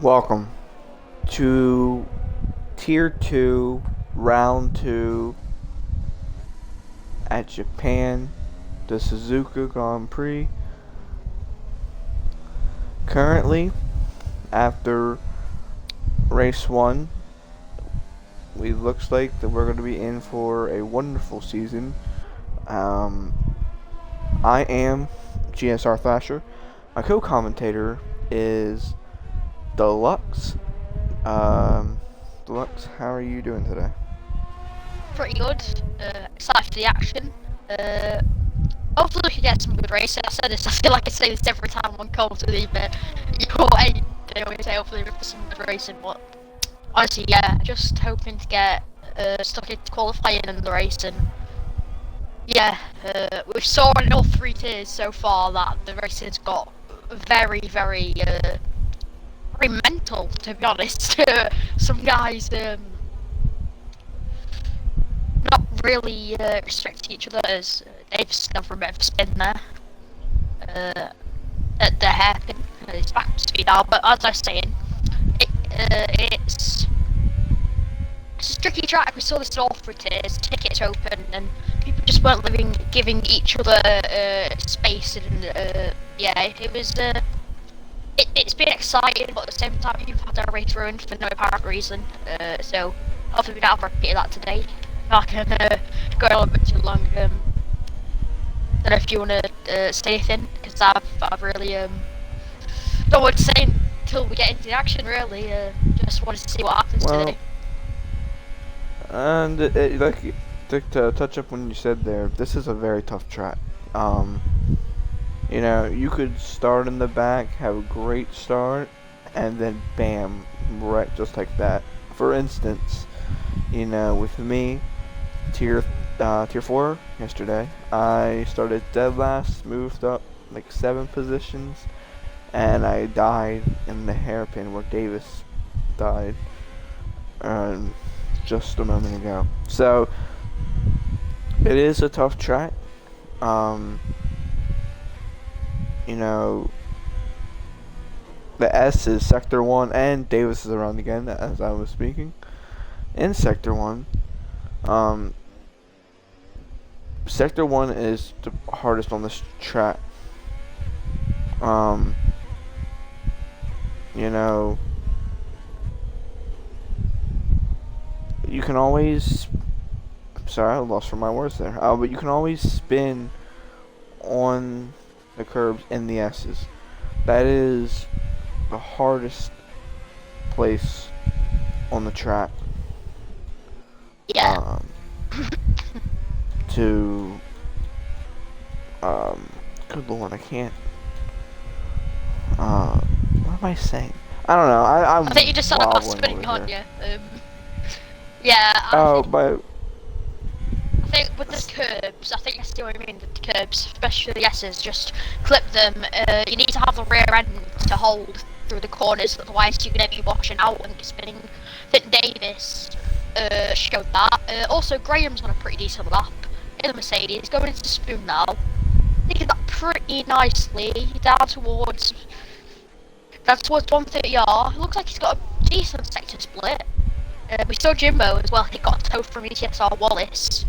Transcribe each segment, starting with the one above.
Welcome to Tier 2, Round 2 at Japan, the Suzuka Grand Prix. Currently, after race 1, it looks like that we're going to be in for a wonderful season. I am GSR My co-commentator is Deluxe. Deluxe, how are you doing today? Pretty good. Excited for the action. Hopefully we can get some good racing. I said this. I feel like I say this every time one calls with you, but you wait. They always say hopefully we get some good racing. But honestly, yeah, just hoping to get stuck into qualifying and the racing. Yeah, we saw in all three tiers so far that the racing's got very, very mental, to be honest. Some guys not really restricting each other, as Davis gone for a bit of a spin there at the hairpin. He's back to speed now, but as I was saying, it's a tricky track. We saw this in all three tiers, tickets open, and people just weren't giving each other space, and yeah, it was. It's been exciting, but at the same time, people had their race ruined for no apparent reason. So hopefully we don't have to repeat that today. I can go a little bit too long. Don't know if you want to say anything, because I've really don't know what to say until we get into the action. Really, just wanted to see what happens today. And like to touch up when you said there, this is a very tough track. You know, you could start in the back, have a great start, and then bam, right, just like that. For instance, you know, with me, tier 4 yesterday, I started dead last, moved up like 7 positions, and I died in the hairpin where Davis died just a moment ago. So it is a tough track. You know, the S is Sector 1, and Davis is around again as I was speaking. In Sector 1, Sector 1 is the hardest on this track. You know, you can always, sorry, I lost for my words there, but you can always spin on the curbs in the S's. That is the hardest place on the track. Yeah. Good lord, I can't. What am I saying? I don't know. I think you just said about spinning, aren't you? Yeah. But I think with the curbs, I think I see what you mean with the curbs, especially the S's, just clip them. You need to have the rear end to hold through the corners, otherwise you're going to be washing out when you're spinning. I think Davis showed that. Also, Graham's on a pretty decent lap in the Mercedes, going into spoon now. He did that pretty nicely, down towards 130R. It looks like he's got a decent sector split. We saw Jimbo as well, he got a tow from ETSR Wallace.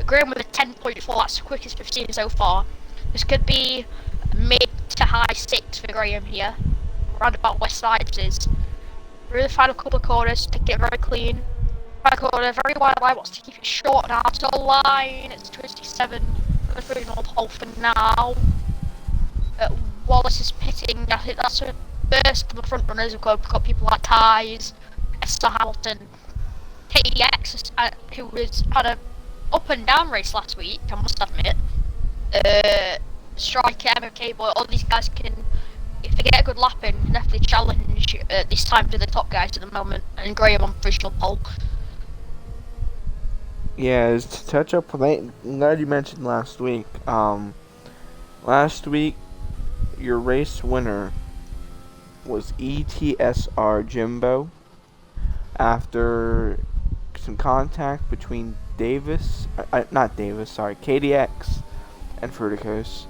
Graham with a 10.4, that's the quickest we've seen so far. This could be mid to high 6 for Graham here, around about where Sides is. Through the final couple of corners, to get very clean. Final corner, very wide line, wants to keep it short now, to the line, it's 27, going through an old hole for now. Wallace is pitting, I think that's a burst from the front runners. We've got people like Tyes, Esther Hamilton, KDX, who was had a up and down race last week, I must admit. Striker, MK Boy, all these guys can, if they get a good lap in, definitely challenge this time to the top guys at the moment, and Graham on provisional pole. yeah, to touch up on that, I'm glad you mentioned last week. Last week, your race winner was ETSR Jimbo after some contact between KDX and Fruticos.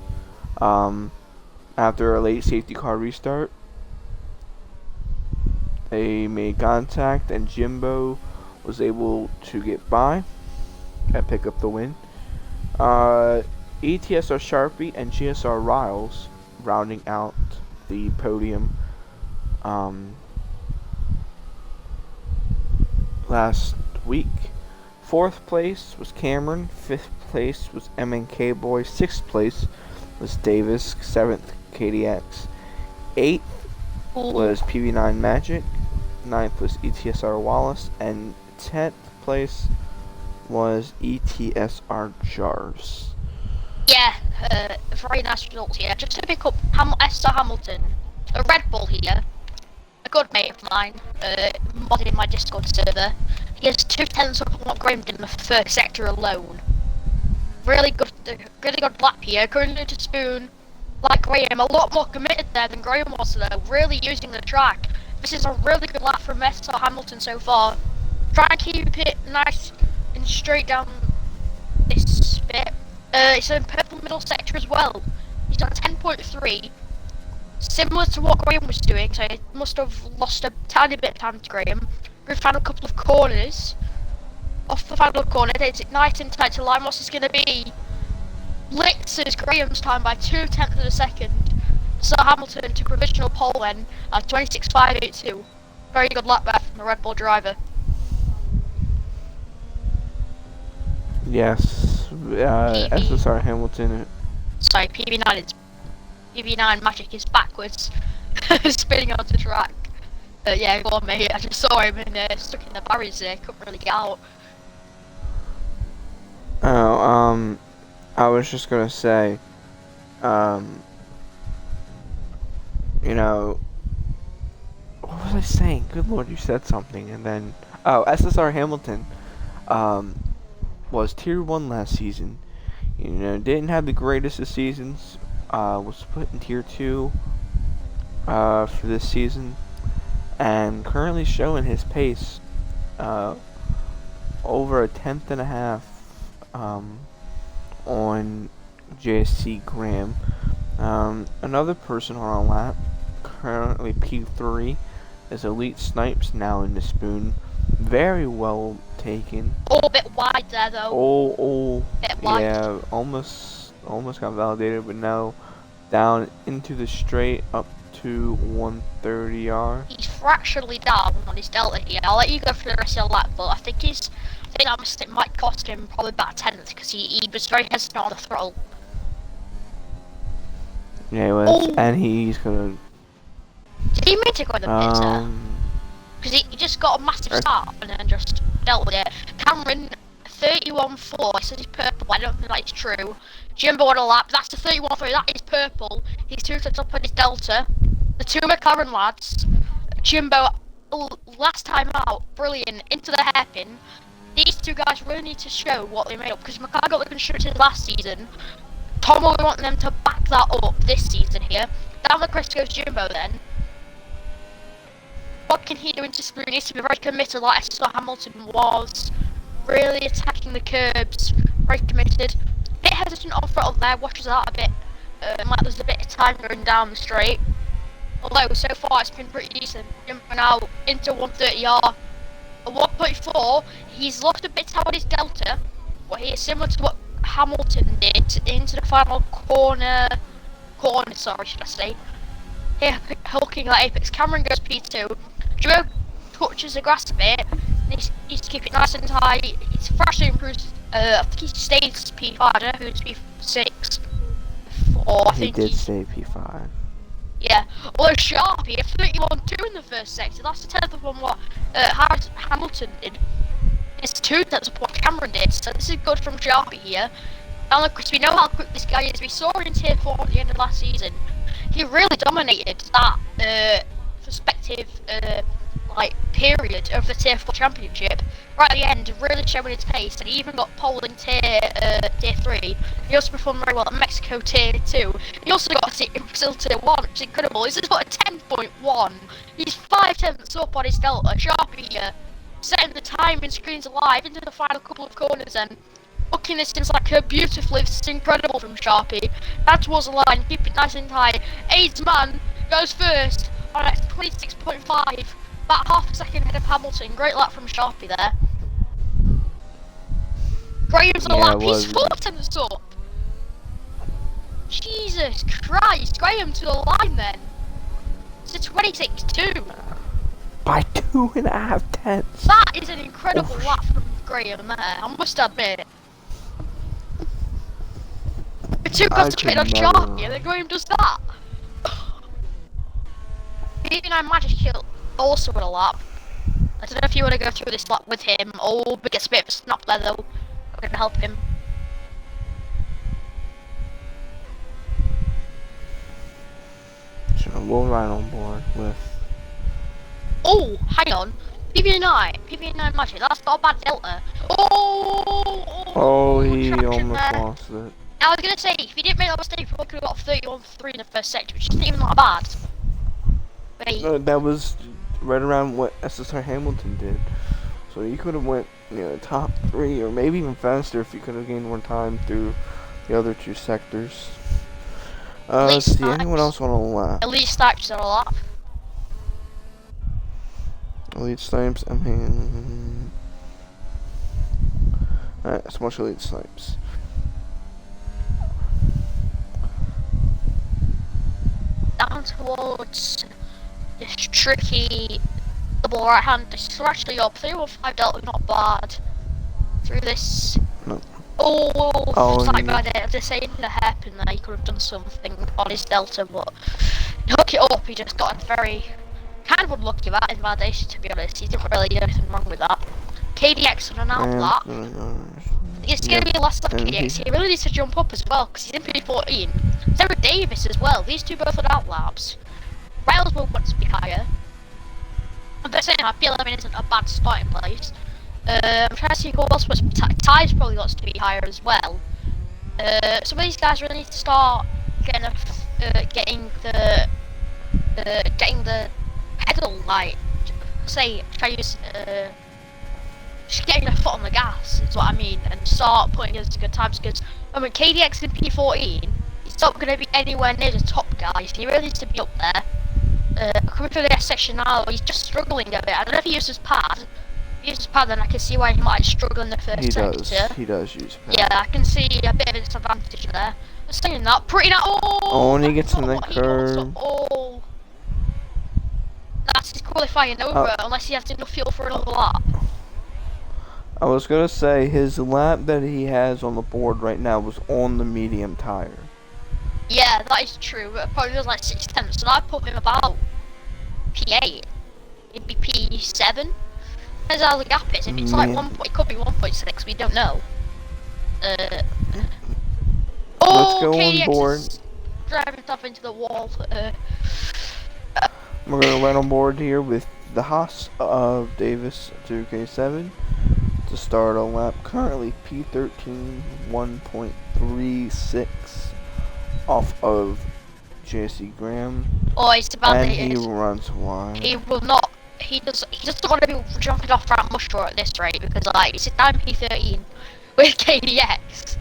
After a late safety car restart, They made contact, and Jimbo was able to get by and pick up the win. ETSR Sharpie and GSR Riles rounding out the podium last week. 4th place was Cameron, 5th place was MNK Boy, 6th place was Davis, 7th KDX, 8th was PB9 Magic, 9th was ETSR Wallace, and 10th place was ETSR Jars. Yeah, very nice results here. Just to pick up Esther Hamilton, a Red Bull here, a good mate of mine, modding my Discord server. He has 2/10 of what Graham did in the first sector alone. Really good lap here. Going into Spoon, like Graham, a lot more committed there than Graham was though. Really using the track. This is a really good lap from Esther Hamilton so far. Try and keep it nice and straight down this bit. It's in purple middle sector as well. He's done 10.3, similar to what Graham was doing, so he must have lost a tiny bit of time to Graham. We've found a couple of corners. Off the final corner, it's nice and tight to line. What's this going to be? Blitzes Graham's time by 2/10 of a second. So Hamilton took provisional pole then at 26.582. Very good lap there from the Red Bull driver. Yes, SSR Hamilton. Sorry, PB9 Magic is backwards, spinning onto the track. Yeah, go on mate, I just saw him and stuck in the barriers there, couldn't really get out. Oh, I was just gonna say, you know, what was I saying? Good lord, you said something, and then, SSR Hamilton, was tier 1 last season. You know, didn't have the greatest of seasons. Was put in tier 2 for this season, and currently showing his pace over a 10th and a half on JSC Graham. Another person on a lap, currently P3, is Elite Snipes, now in the Spoon. Very well taken. Oh, a bit wide there though. Bit wide. Yeah, almost got validated, but now down into the straight up to 130R. He's fractionally down on his delta here. I'll let you go for the rest of the lap, but I think that mistake might cost him probably about a 10th because he was very hesitant on the throttle. Yeah, he was, and he's gonna. Did he mean to go in the pits there? Because he just got a massive start and then just dealt with it. Cameron, 31.4, he says he's purple, I don't think that's true. Jimbo on a lap, that's the 31.3, that is purple. He's 2 cents up on his delta. The 2 McLaren lads, Jimbo, last time out, brilliant, into the hairpin. These 2 guys really need to show what they made up, because McLaren got the constructors last season. Tom will want them to back that up this season here. Down the crest goes Jimbo then. What can he do into Spoon? He needs to be very committed like Esther Hamilton was. Really attacking the curbs. Very committed. Bit hesitant on throttle there, watches that a bit. Like there's a bit of time going down the straight. Although so far it's been pretty decent. Jumping out into 130R. At 1.4, he's lost a bit out on his delta. But he is similar to what Hamilton did into the final corner, sorry, should I say. Here, hulking that apex. Cameron goes P2. Joe touches the grass a bit. And he's keeping it nice and high. He's freshly improved. I think he stays P5. I don't know who's P6. Or I think he did stay P5. Yeah. Although Sharpie, 31.2 in the first sector. That's a 10th of what Hamilton did. It's 2 tenths of what Cameron did. So this is good from Sharpie here. And look, because we know how quick this guy is. We saw him in tier 4 at the end of last season. He really dominated that perspective, period of the tier 4 championship. Right at the end, really showing his pace, and he even got pole in tier 3. He also performed very well at Mexico tier 2. He also got a seat in Brazil tier 1, which is incredible. He's just got a 10.1. He's 5 tenths up on his delta. Sharpie here, setting the timing screens alive into the final couple of corners and hooking this seems like beautifully. This is incredible from Sharpie. That towards the line, keep it nice and tight. AIDS man goes first on at 26.5. about half a second ahead of Hamilton. Great lap from Sharpie there. Graham's on a lap. He's 4 tenths up. Jesus Christ, Graham to the line then. It's a 26-2. By 2.5 tenths. That is an incredible lap from Graham there, I must admit. We're too concentrated on Sharpie and then Graham does that. Even I Magic Kill also with a lap. I don't know if you want to go through this lap with him. Oh, but gets a bit of a snap there though. I'm going to help him. So we'll ride on board with. Oh, hang on. PB9 Magic, that's not a bad delta. Oh, he almost lost it. I was gonna say, if he didn't make that mistake, he probably could have got 31-3 in the first sector, which isn't even that bad. No, that was right around what SSR Hamilton did. So he could have went, top 3, or maybe even faster if he could have gained more time through the other 2 sectors. Let's see, anyone else on a lap? Elite Snipes on a lap. Elite Snipes, I mean. Alright, let's watch Elite Snipes. Down towards this tricky double right hand. This is actually up 315 delta, not bad. Through this. No. Oh, sorry about it. Just saying the hairpin there, he could have done something on his delta, but to hook it up, he just got a very kind of unlucky about invalidation, to be honest. He didn't really do anything wrong with that. KDX on an out lap. It's going to be the last lap of KDX. He really needs to jump up as well, because he's in P14. So with Davis as well. These two both on out laps. Wales will want to be higher. I'm just saying, P11 isn't a bad starting place. I'm trying to see who else wants to be Ty's probably wants to be higher as well. Some of these guys really need to start getting the pedal, like, say, try to use, just getting their foot on the gas is what I mean, and start putting us to good times, because, I mean, KDX in P14, he's not going to be anywhere near the top guys, he really needs to be up there. Coming through the S section now, he's just struggling a bit. I don't know if he uses pad. If he uses pad, then I can see why he might struggle in the first sector. He does use pad. Yeah, I can see a bit of a disadvantage there. I'm saying that, pretty now. Oh, and he gets in that curve. Oh, that's his qualifying over, unless he has enough fuel for another lap. I was gonna say his lap that he has on the board right now was on the medium tire. Yeah, that is true. It probably was like 6 tenths, so I put him about P8. It'd be P7. Depends how the gap is. If it's like 1, it could be 1.6. We don't know. Let's go KDX on board. is driving himself into the wall. We're gonna ride on board here with the Haas of Davis 2K7 to start a lap. Currently P13 1.36 off of JC Graham. Oh, it's about and he runs wide. He will not. He doesn't want to be jumping off Frank Mushrow at this rate, because like he's down P13 with KDX.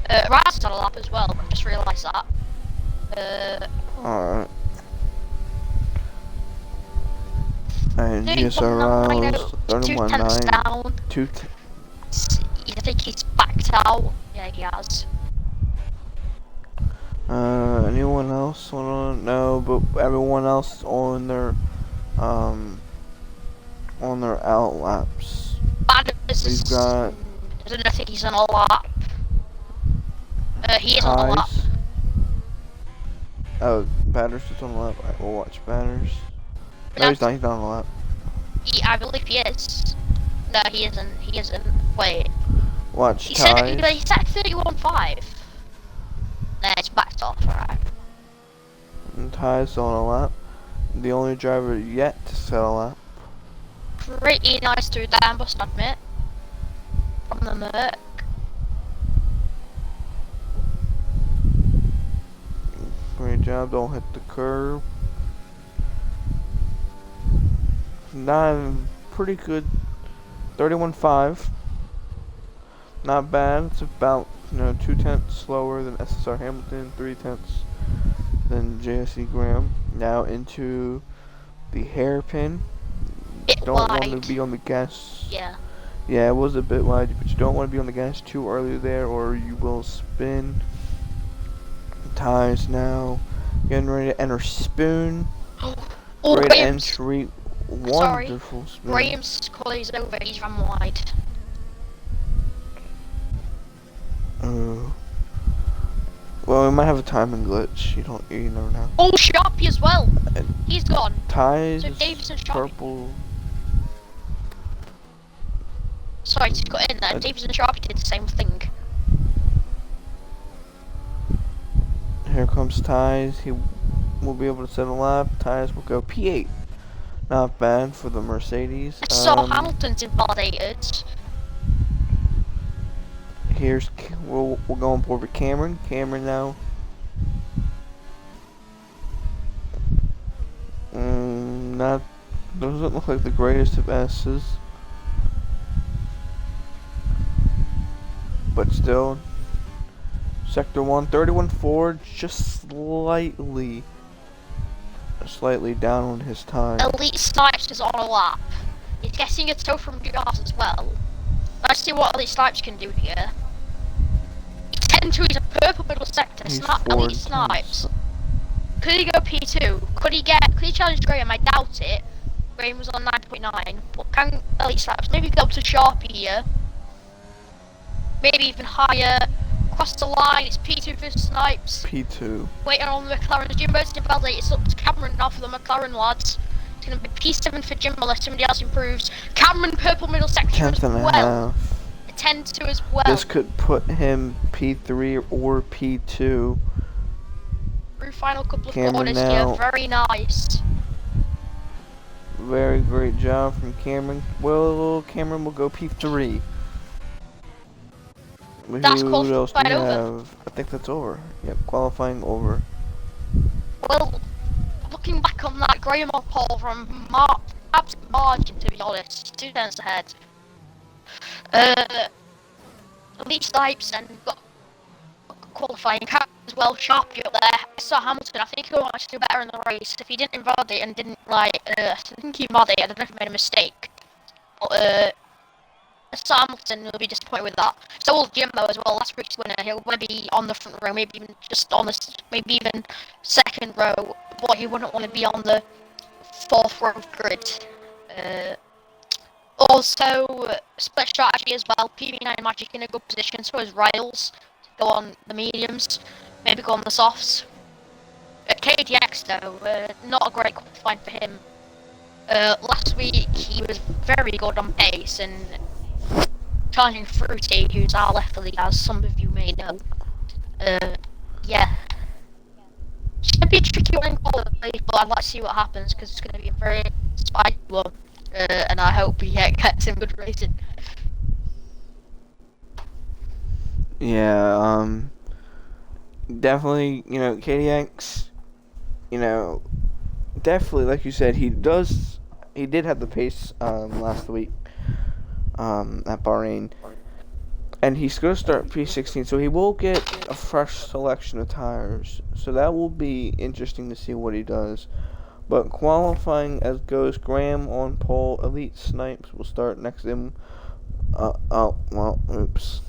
Raz is on a lap as well. I just realised that. Alright. And GSR 31.9. 2 I think he's backed out. Yeah, he has. Anyone else on? No, but everyone else on their out laps. We've got. I don't think he's on a lap. He is on a lap. Oh, Batters is on a lap. Alright, we'll watch Batters. No, he's not. He's not on a lap. I believe he is. No, he isn't. He isn't. Wait. Watch he Ties. Said, he said 31.5. Nah, it's backed off, alright. And Ties on a lap. The only driver yet to set a lap. Pretty nice through there, I must admit. From the Merc. Great job, don't hit the curb. Pretty good. 31.5. Not bad. It's about 2 tenths slower than SSR Hamilton, 3 tenths than JSC Graham. Now into the hairpin. don't want to wide. be on the gas. Yeah. Yeah, it was a bit wide, but you don't want to be on the gas too early there, or you will spin. Tires now. Getting ready to enter spoon. Oh, Great Graham's, entry. sorry. Wonderful spin. Graham's call is over. He's run wide. Well, we might have a timing glitch. You never know. Oh, Sharpie as well. He's gone. Ties. So Davis and Sharpie. Purple. Sorry to cut in there. Davis and Sharpie did the same thing. Here comes Ties. He will be able to set a lap. Ties will go P8. Not bad for the Mercedes. So Hamilton's invalidated. We'll go on board with Cameron. Cameron now. Doesn't look like the greatest of S's, but still. Sector 1, 31 Ford, just slightly down on his time. Elite Snipes is on a lap. He's getting a tow from GSR as well. Let's see what Elite Snipes can do here. He's 10-2, he's a purple middle sector. Elite Snipes. Could he go P2? Could he challenge Graham? I doubt it. Graham was on 9.9. But can Elite Snipes maybe go to Sharpie here? Maybe even higher. Across the line, it's P2 for Snipes. P2. Waiting on the McLaren. Jimbo's invalidate. It's up to Cameron now for the McLaren lads. It's going to be P7 for Jimbo unless somebody else improves. Cameron, purple middle sector as well. 10-2 as well. This could put him P3 or P2. Through final couple of Cameron corners now. here. Very nice. Very great job from Cameron. Well, Cameron will go P3. That's qualified over. I think that's over. Yep, qualifying over. Well, looking back on that, Graham on pole from absolute margin, to be honest. 2 tenths ahead. Elite Snipes and got qualifying as well. Sharpie up there. I saw Hamilton. I think he'll actually do better in the race if he didn't invalidate and didn't I think he invalidated. I don't know if he made a mistake. But Hamilton will be disappointed with that. So will Jimbo as well. Last week's winner. He'll want to be on the front row, maybe even just on the, maybe even second row. But he wouldn't want to be on the 4th row grid. Also, split strategy as well. PB9 Magic in a good position. So is Riles. Go on the mediums. Maybe go on the softs. KDX though, not a great qualifying for him. Last week he was very good on pace and challenging Fruity, who's our left league, as some of you may know. Yeah. It's going to be a tricky one in quality, but I'd like to see what happens because it's going to be a very spicy one. And I hope he gets in good racing. Yeah, definitely, KDX, definitely, like you said, he did have the pace, last week, at Bahrain, and he's going to start P16, so he will get a fresh selection of tires, so that will be interesting to see what he does. But qualifying as goes, Graham on pole, Elite Snipes will start next to him. Oops.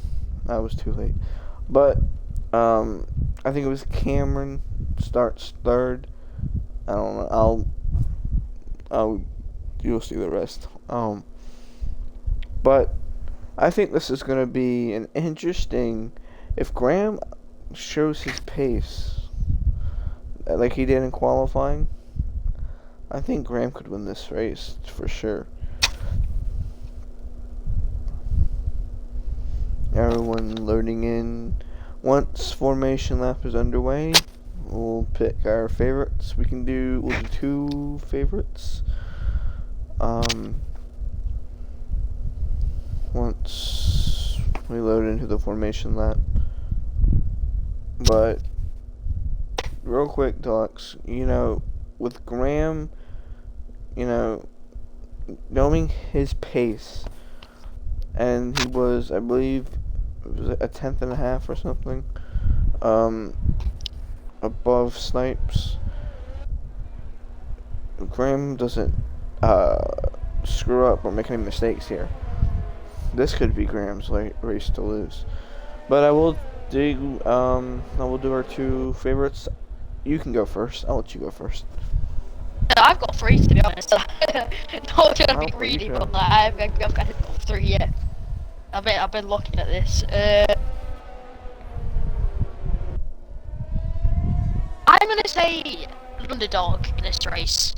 That was too late. But, I think it was Cameron starts third. I don't know. You'll see the rest. But I think this is going to be an interesting, if Graham shows his pace like he did in qualifying, I think Graham could win this race for sure. Everyone loading in. Once formation lap is underway, we'll pick our favorites. We'll do 2 favorites. Once we load into the formation lap. But real quick, Deluxe, with Graham, knowing his pace, and he was, I believe, was it a 10th and a half or something, above Snipes. Graham doesn't, screw up or make any mistakes here. This could be Graham's race to lose. But I will do our two favorites. You can go first. I'll let you go first. I've got three, to be honest. Not gonna be greedy, but I've got 3 yet. I've been looking at this. I'm gonna say underdog in this race.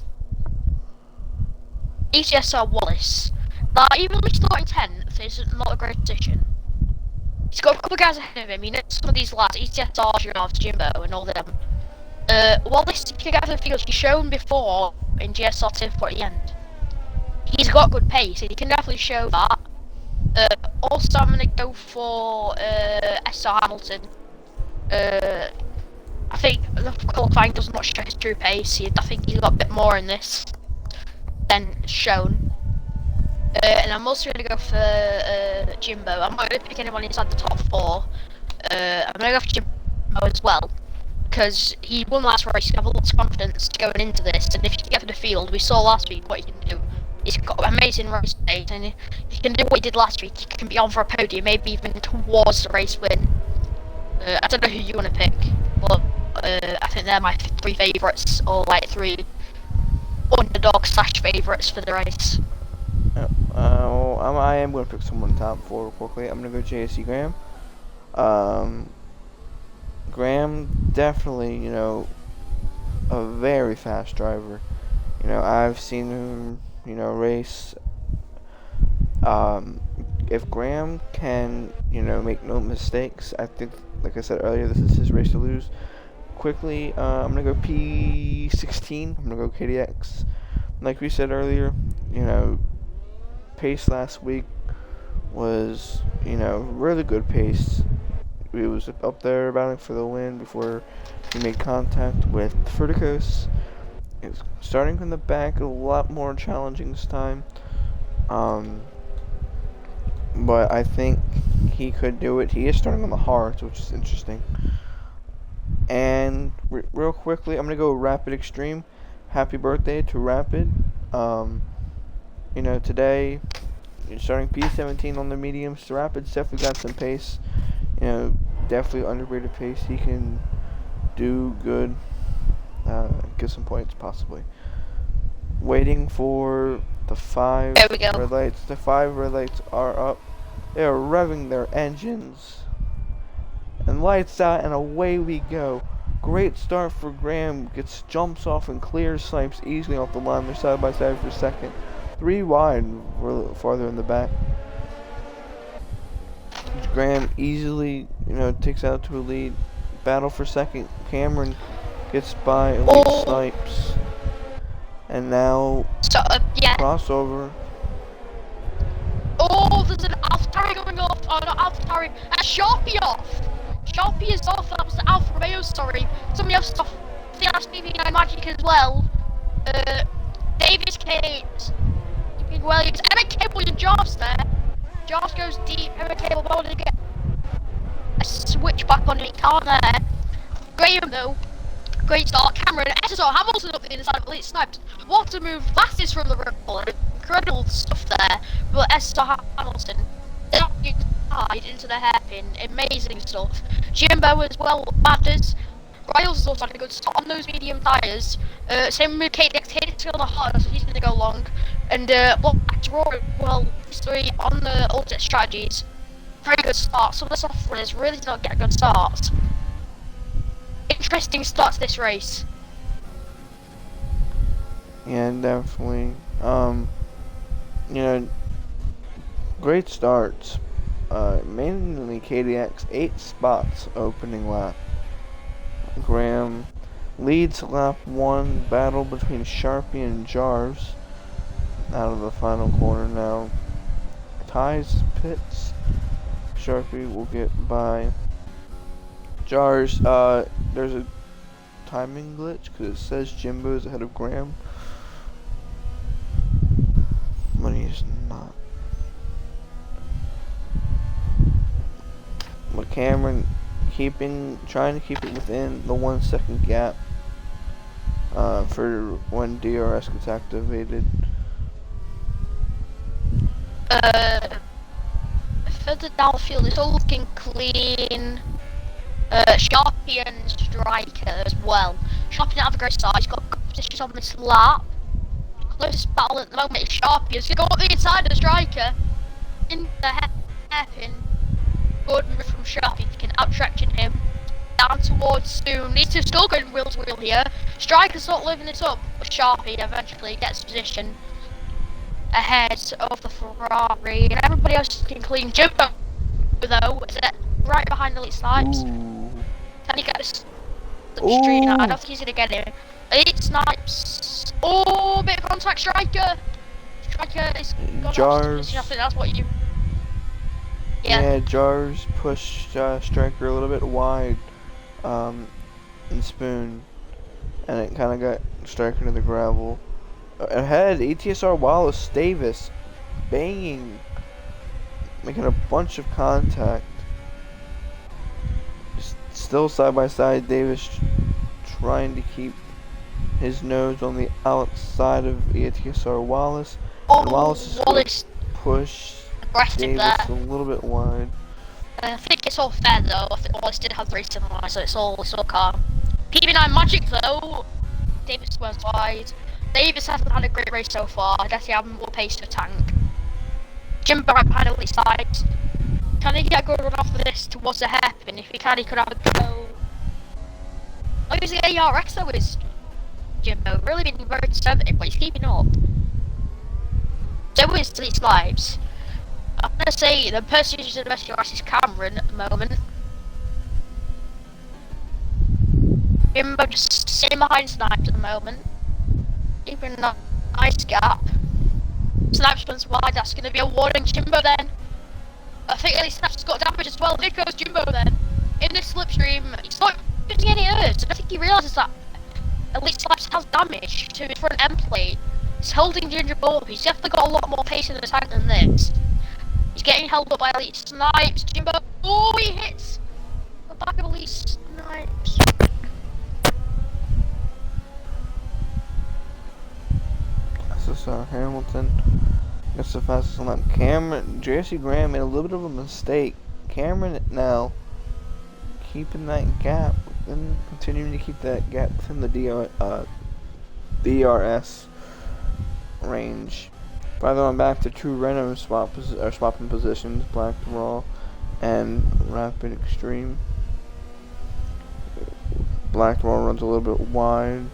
ETSR Wallace. Like, even though he's starting 10th, it's not a great position. He's got a couple of guys ahead of him. You know, some of these lads, ETSR Jimbo and all them. Wallace, if you get out of the field, he's shown before in GSRTHRASHER at the end. He's got good pace, and he can definitely show that. Also, I'm gonna go for SR Hamilton. I think the qualifying does not show his true pace. I think he's got a bit more in this than shown. And I'm also going to go for Jimbo. I'm not going to pick anyone inside the top 4. I'm going to go for Jimbo as well, because he won last race. He have a lot of confidence going into this, and if he can get to the field, we saw last week what he can do. He's got amazing race days, and if he can do what he did last week, he can be on for a podium, maybe even towards the race win. I don't know who you want to pick, but I think they're my 3 favourites, or like 3 underdog / favourites for the race. I am going to pick someone top 4 quickly. I'm going to go JSC Graham. Graham, definitely, you know, a very fast driver. You know, I've seen him, you know, race. If Graham can, you know, make no mistakes, I think, like I said earlier, this is his race to lose. Quickly, I'm going to go P16. I'm going to go KDX. Like we said earlier, you know, pace last week was, you know, really good pace. He was up there battling for the win before he made contact with Verticos. It's starting from the back, a lot more challenging this time. But I think he could do it. He is starting on the hards, which is interesting. And real quickly, I'm gonna go Rapid Extreme. Happy birthday to Rapid. You know, today you're starting P17 on the mediums. Rapid's definitely got some pace. You know, definitely underrated pace. He can do good. Get some points possibly. Waiting for the 5 red lights. The 5 red lights are up. They are revving their engines. And lights out, and away we go. Great start for Graham. Jumps off and clears, snipes easily off the line. They're side by side for second. 3 wide, farther in the back. Graham easily, you know, takes out to a lead. Battle for second. Cameron gets by, elite snipes. And now, crossover. Oh, there's an AlphaTauri going off. Oh, not AlphaTauri. Sharpie off. Sharpie is off. That was the Alfa Romeo, sorry. Somebody else is off. I think that's BB9 Magic as well. Davis Cates. Keeping Williams. Emma Cable, your job's there. Jobs goes deep. Emma Cable, well, to get a switch back on it. Can't there. Graham, though. Great start. Cameron, SSR Hamilton up the inside of elite snipes. What a move. Fastest from the Rebel. Incredible stuff there. But SSR Hamilton tied into the hairpin. Amazing stuff. Jimbo as well. Matters. Riles has also had a good start on those medium tyres. Same with KDX. KDX on the hard, so he's going to go long. And Black Draw, well, history on the alternate strategies. Very good start. Some of the soft runners really did not get good starts. Interesting start to this race. Yeah, definitely. You know, great starts. Mainly KDX, 8 spots opening lap. Graham leads lap 1. Battle between Sharpie and Jarves. Out of the final corner now. Ties pits. Sharpie will get by Jarves. There's a timing glitch because it says Jimbo is ahead of Graham, but he's not. But Cameron trying to keep it within the 1 second gap for when DRS gets activated. Uh, Further down the field, it's all looking clean. Sharpie and Striker as well. Sharpie didn't have a great start. He's got good positions on this lap. Closest battle at the moment is Sharpie. He's going to go up the inside of the Striker. In the hairpin. Good move from Sharpie. He can out-traction him. Down towards Spoon. These two still going wheel to wheel here. Striker's not living this up. But Sharpie eventually gets position ahead of the Ferrari. And everybody else is looking clean. Jimbo, though, is it right behind Elite Snipes. Can he get this street? I don't think he's gonna get him. Elite Snipes. Oh, bit of contact, Striker. Striker is gone Jars. I think that's what you. Yeah, Jars pushed Striker a little bit wide, and Spoon, and it kind of got Striker into the gravel. Ahead, ETSR Wallace Davis, banging, making a bunch of contact. Still side by side, Davis trying to keep his nose on the outside of ETSR Wallace. And Wallace pushed Davis a little bit wide. I think it's all fair though. I think Wallace did have the racing line, so it's all calm. PB9 Magic though, Davis was wide. Davis hasn't had a great race so far. I guess he hasn't more pace to tank. Jimbo right behind Elite Snipes. Can he get a good run off of this towards the hairpin? If he can, he could have a go. Oh, he's the ARX though, is Jimbo. Really been very conservative, but he's keeping up. So is Elite Snipes. I'm gonna say the person who's using the best ARX is Cameron at the moment. Jimbo just sitting behind Snipes at the moment. Keeping a nice gap. Snipes runs wide, that's gonna be a warning Jimbo then. I think Elite Snipes has got damage as well. There goes Jimbo then. In this slipstream, he's not using any hers. I think he realises that Elite Snipes has damage to his front end plate. He's holding Ginger up. He's definitely got a lot more pace in the tank than this. He's getting held up by Elite Snipes. Jimbo, oh, he hits the back of Elite Snipes. This is Hamilton. That's the fastest lap. Cameron, JC Graham made a little bit of a mistake. Cameron now keeping that gap and continuing to keep that gap within the DRS range. By the way, I'm back to two random swapping positions, Black Raw and Rapid Extreme. Black Raw runs a little bit wide.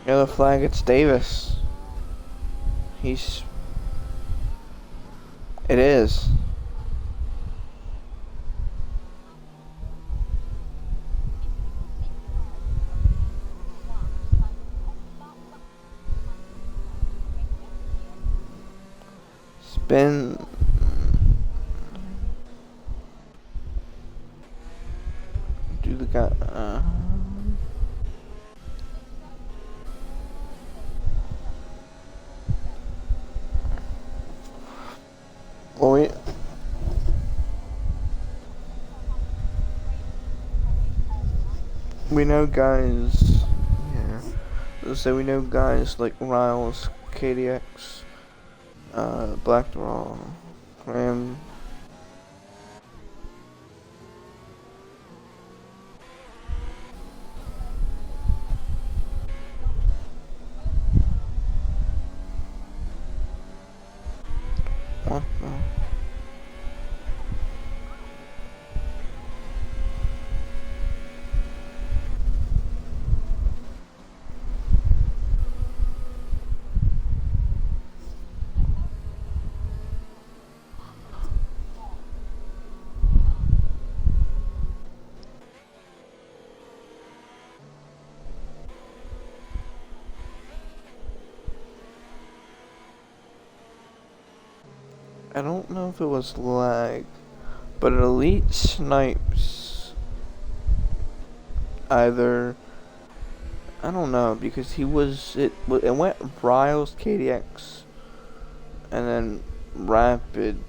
Yellow flag, it's Davis. It is. Spin. Do the guy. Well, we know guys. Yeah. So we know guys like Riles, KDX, Blackdraw, Graham. What the? I don't know if it was lag, but Elite Snipes either, I don't know, because it went Riles, KDX, and then Rapid,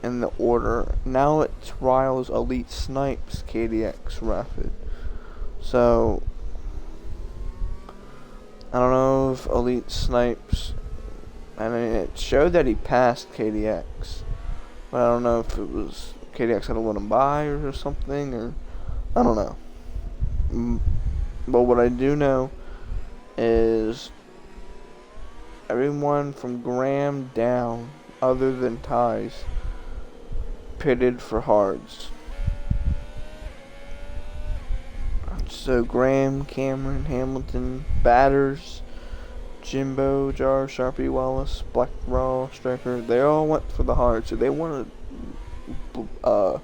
in the order. Now it's Ryle's Elite Snipes KDX Rapid. So I don't know if Elite Snipes, I mean, it showed that he passed KDX, but I don't know if it was KDX had to let him by or something, or I don't know. But what I do know is everyone from Graham down, other than Ties, pitted for hards. So Graham, Cameron, Hamilton, Batters, Jimbo, Jar, Sharpie, Wallace, Black Raw, Striker, they all went for the hard. So they want to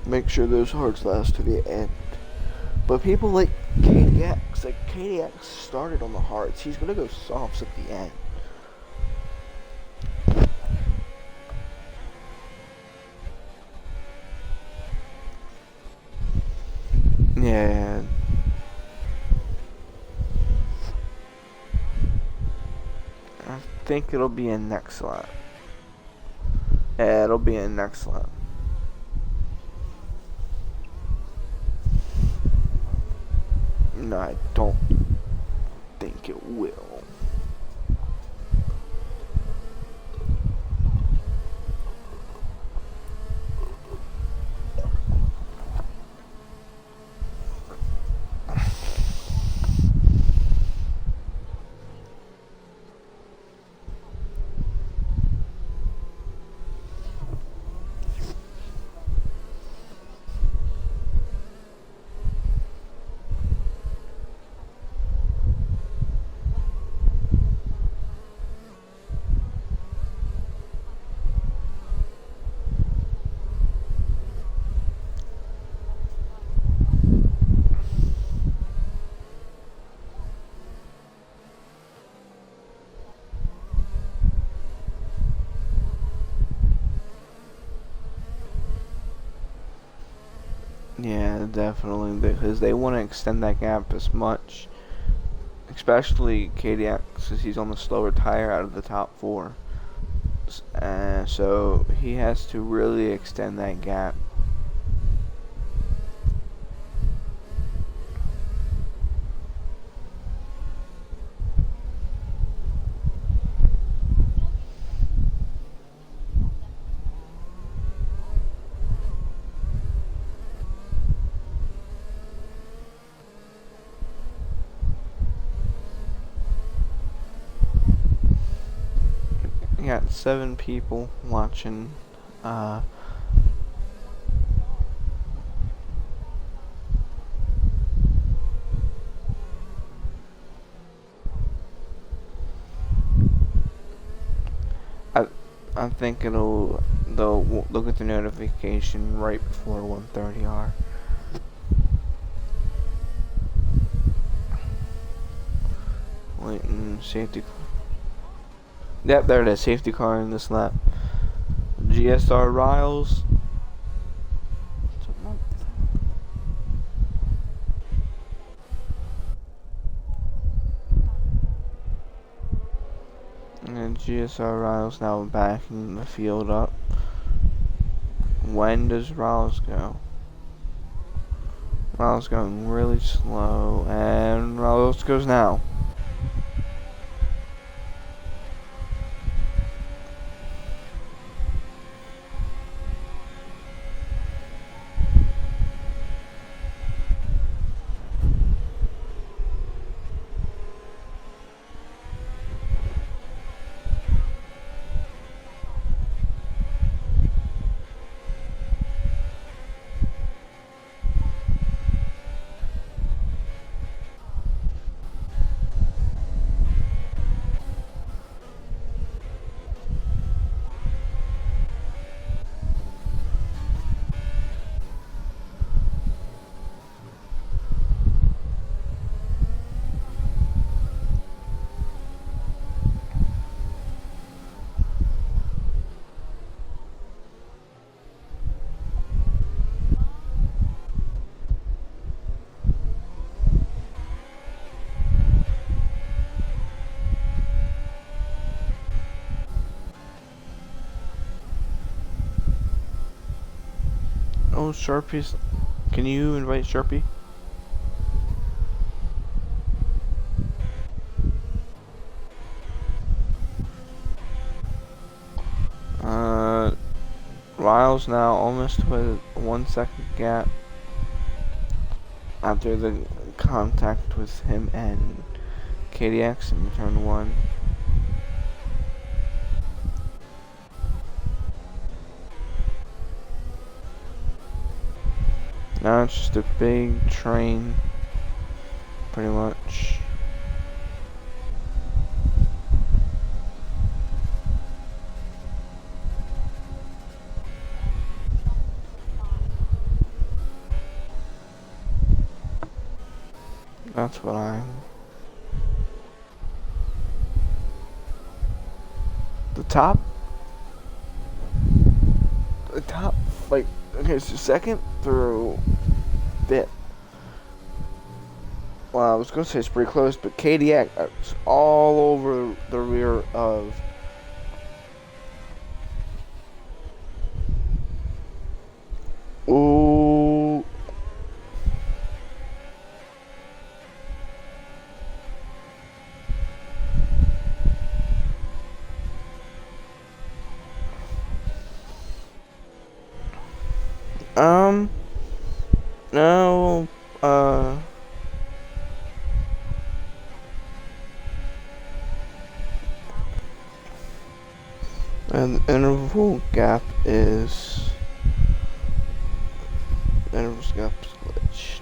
make sure those hards last to the end. But people like KDX started on the hards. He's going to go softs at the end. Yeah. I think it'll be in next lap. Yeah, it'll be in next lap. No, I don't think it will. Yeah, definitely, because they want to extend that gap as much, especially KDX, because he's on the slower tire out of the top four. So he has to really extend that gap. We got 7 people watching. I think they'll get the notification right before 1:30R. Waiting safety. Yep, there it is. Safety car in this lap. GSR Riles. And GSR Riles now backing the field up. When does Riles go? Riles going really slow, and Riles goes now. Oh, Sharpie's. Can you invite Sharpie? Lyle's now almost with a 1 second gap after the contact with him and KDX in turn 1. Now it's just a big train, pretty much. That's what I'm. The top, like, okay, so second through fifth. Well, I was gonna say it's pretty close, but KDX is all over the rear of. Ooh. No, and the interval gap is glitched.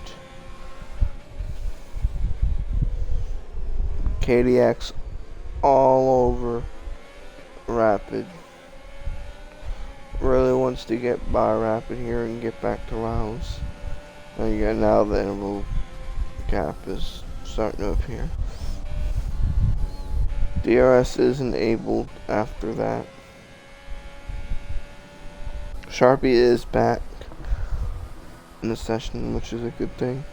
KDX all over Rapid. Really wants to get by Rapid here and get back to Rouse. And now the interval gap is starting to appear. DRS is enabled after that. Sharpie is back in the session, which is a good thing.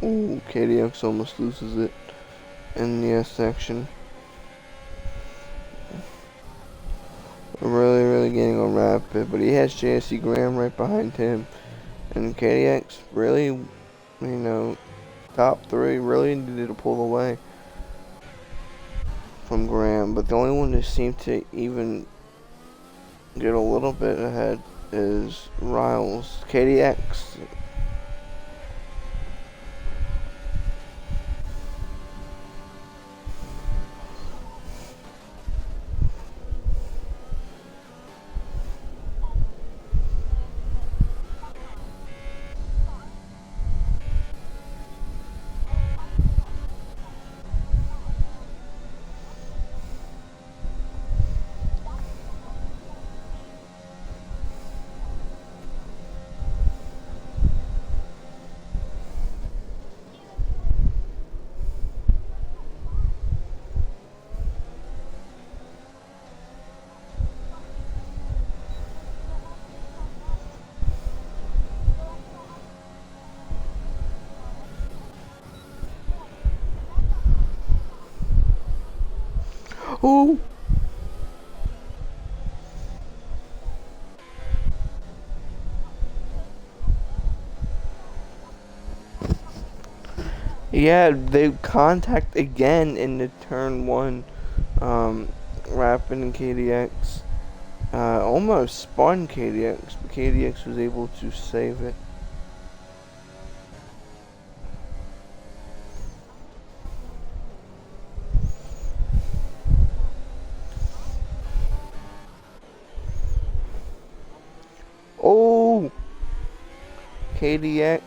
Ooh, KDX almost loses it in the S section. Really getting on Rapid, but he has JSC Graham right behind him. And KDX really, top 3 really needed to pull away from Graham, but the only one that seemed to even get a little bit ahead is Riles. KDX. Ooh. Yeah, they contact again in the turn 1. Rapid and KDX almost spun KDX, but KDX was able to save it. Oh, KDX.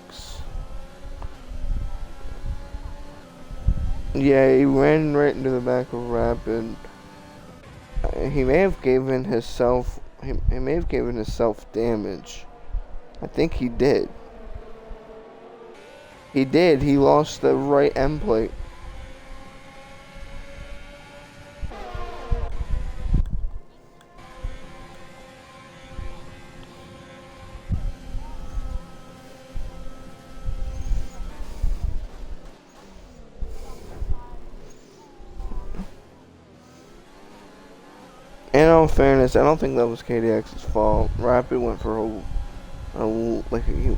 Yeah, he ran right into the back of Rapid. He may have given himself. He may have given himself damage. I think he did. He did. He lost the right end plate. in all fairness, I don't think that was KDX's fault. Rapid went for like a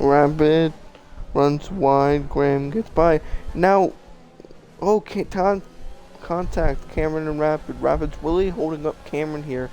Rapid runs wide. Graham gets by. Now, okay, contact Cameron and Rapid. Rapid's really holding up Cameron here.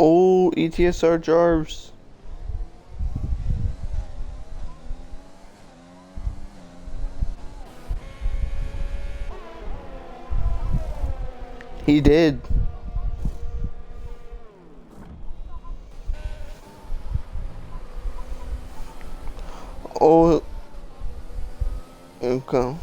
Oh, ETSR Jarves. He did. Oh, okay.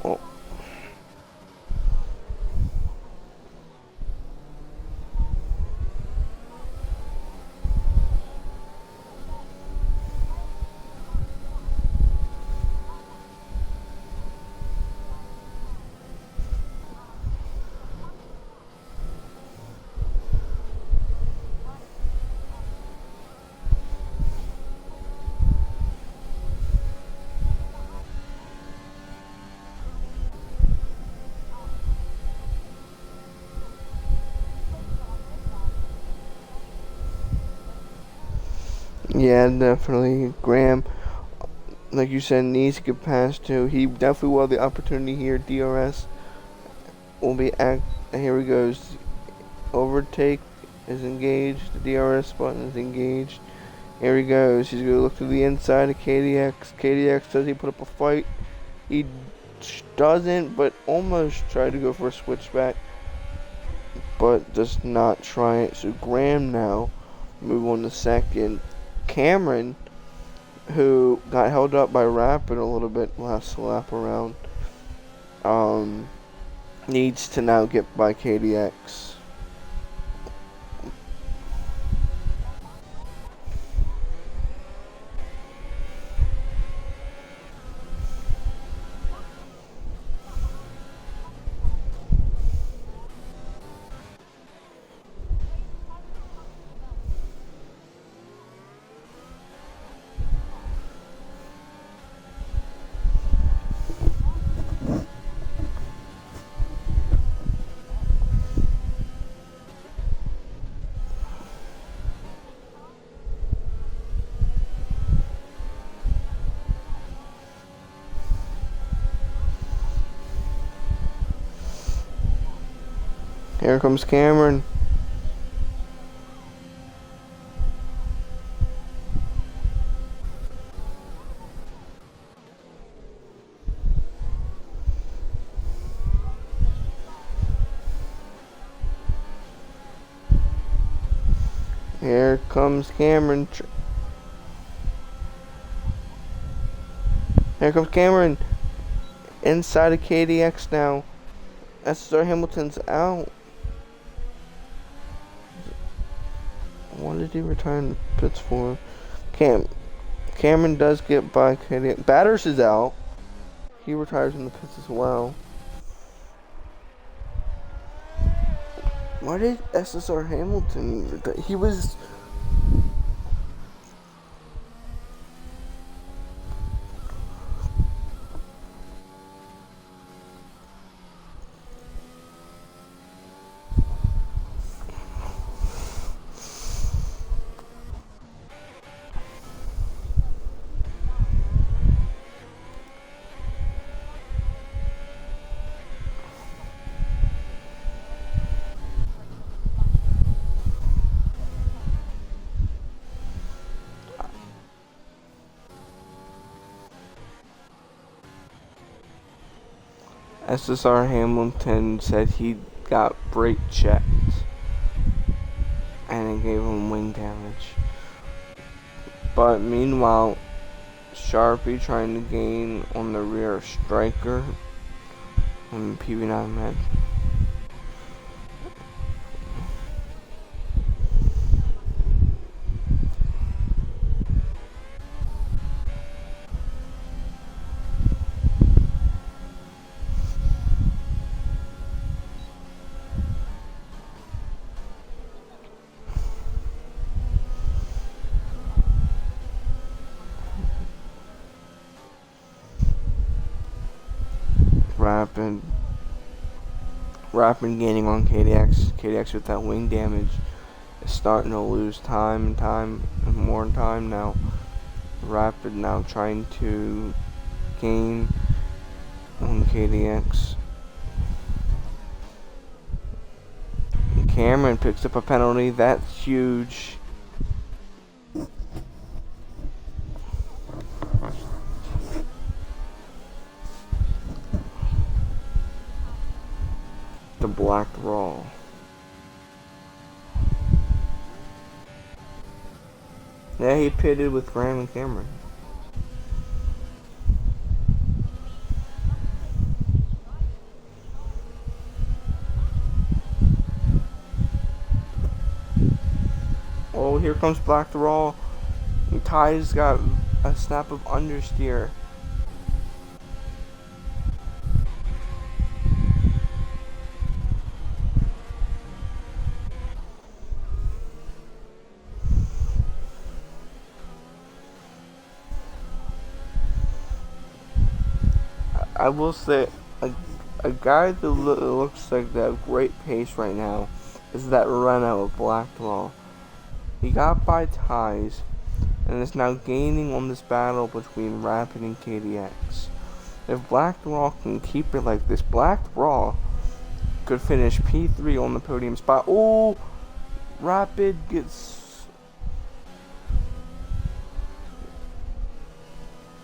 Oh. Yeah, definitely. Graham, like you said, needs to get past too. He definitely will have the opportunity here. DRS will be here he goes. Overtake is engaged. The DRS button is engaged. Here he goes. He's gonna look to the inside of KDX. KDX, does he put up a fight? He doesn't, but almost tried to go for a switchback, but does not try it. So Graham now move on to second. Cameron, who got held up by Rapid a little bit last lap around, needs to now get by KDX. Here comes Cameron. Here comes Cameron. Here comes Cameron. Inside of KDX now. SR Hamilton's out. What did he return the pits for? Cameron does get by KDX. Batters is out. He retires in the pits as well. Why did SSR Hamilton? He was. SSR Hamilton said he got brake checked and it gave him wing damage. But meanwhile, Sharpie trying to gain on the rear of Striker and PV9 Med. Rapid gaining on KDX. KDX with that wing damage is starting to lose time and more time now. Rapid now trying to gain on KDX. Cameron picks up a penalty. That's huge. The Black Raw. Yeah, he pitted with Graham and Cameron. Oh, here comes Black the Raw. Ty's got a snap of understeer. I will say, a guy that looks like they have great pace right now is that Renault of Blackwall. He got by Ties and is now gaining on this battle between Rapid and KDX. If Blackwall can keep it like this, Blackwall could finish P3 on the podium spot. Oh, Rapid gets...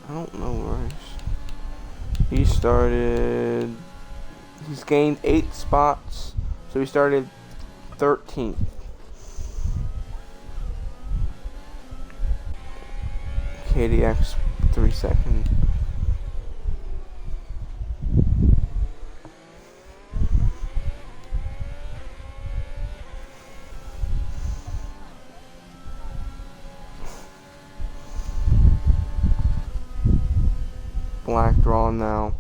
I don't know where he started. He's gained 8 spots, so he started 13th. KDX 3 seconds. Black Draw now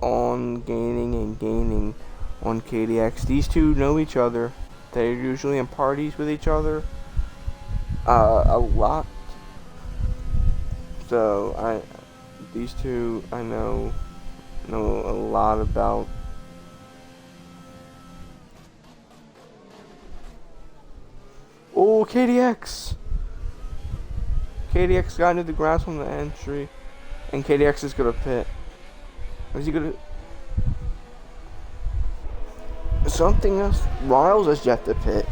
on gaining and gaining on KDX. These two know each other. They're usually in parties with each other a lot. So these two I know a lot about. Oh, KDX! KDX got into the grass on the entry, and KDX is gonna pit. Is he gonna? Something else. Riles has yet to pit.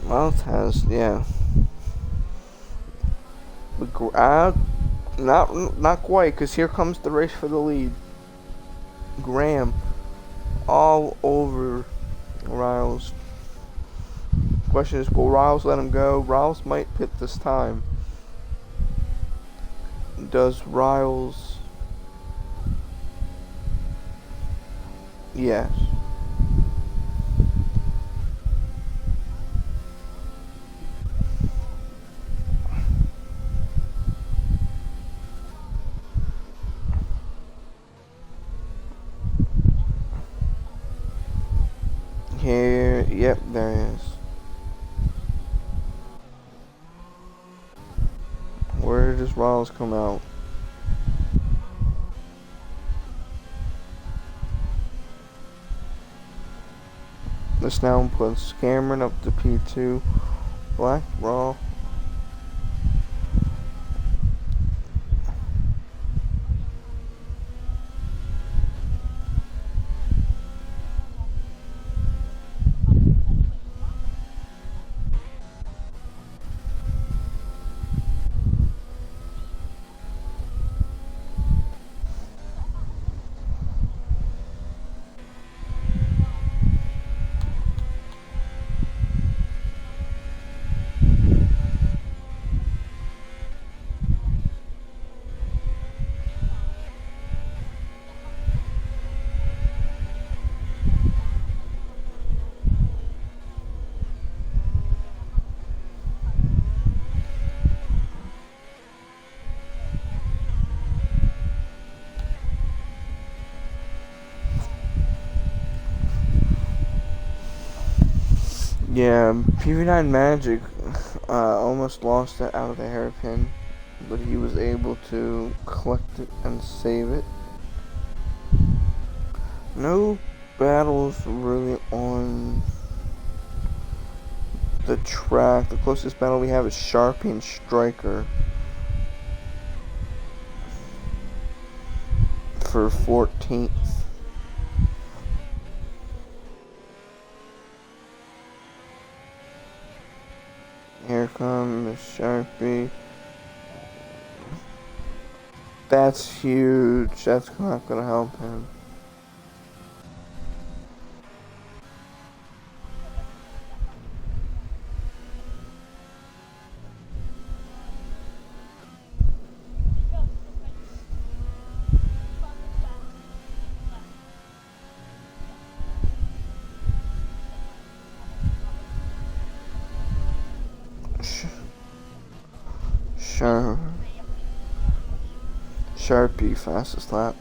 Miles has, yeah. Not quite, because here comes the race for the lead. Graham all over Riles. Question is, will Riles let him go? Riles might pit this time. Does Riles? Yes. Here, yep, there is. Where does Riles come out? This now puts Cameron up to P2. Black, Raw. Yeah, PV9 Magic almost lost it out of the hairpin, but he was able to collect it and save it. No battles really on the track. The closest battle we have is Sharpie and Striker for 14th. Here comes Sharpie. That's huge. That's not gonna help him. Sharpie fastest lap.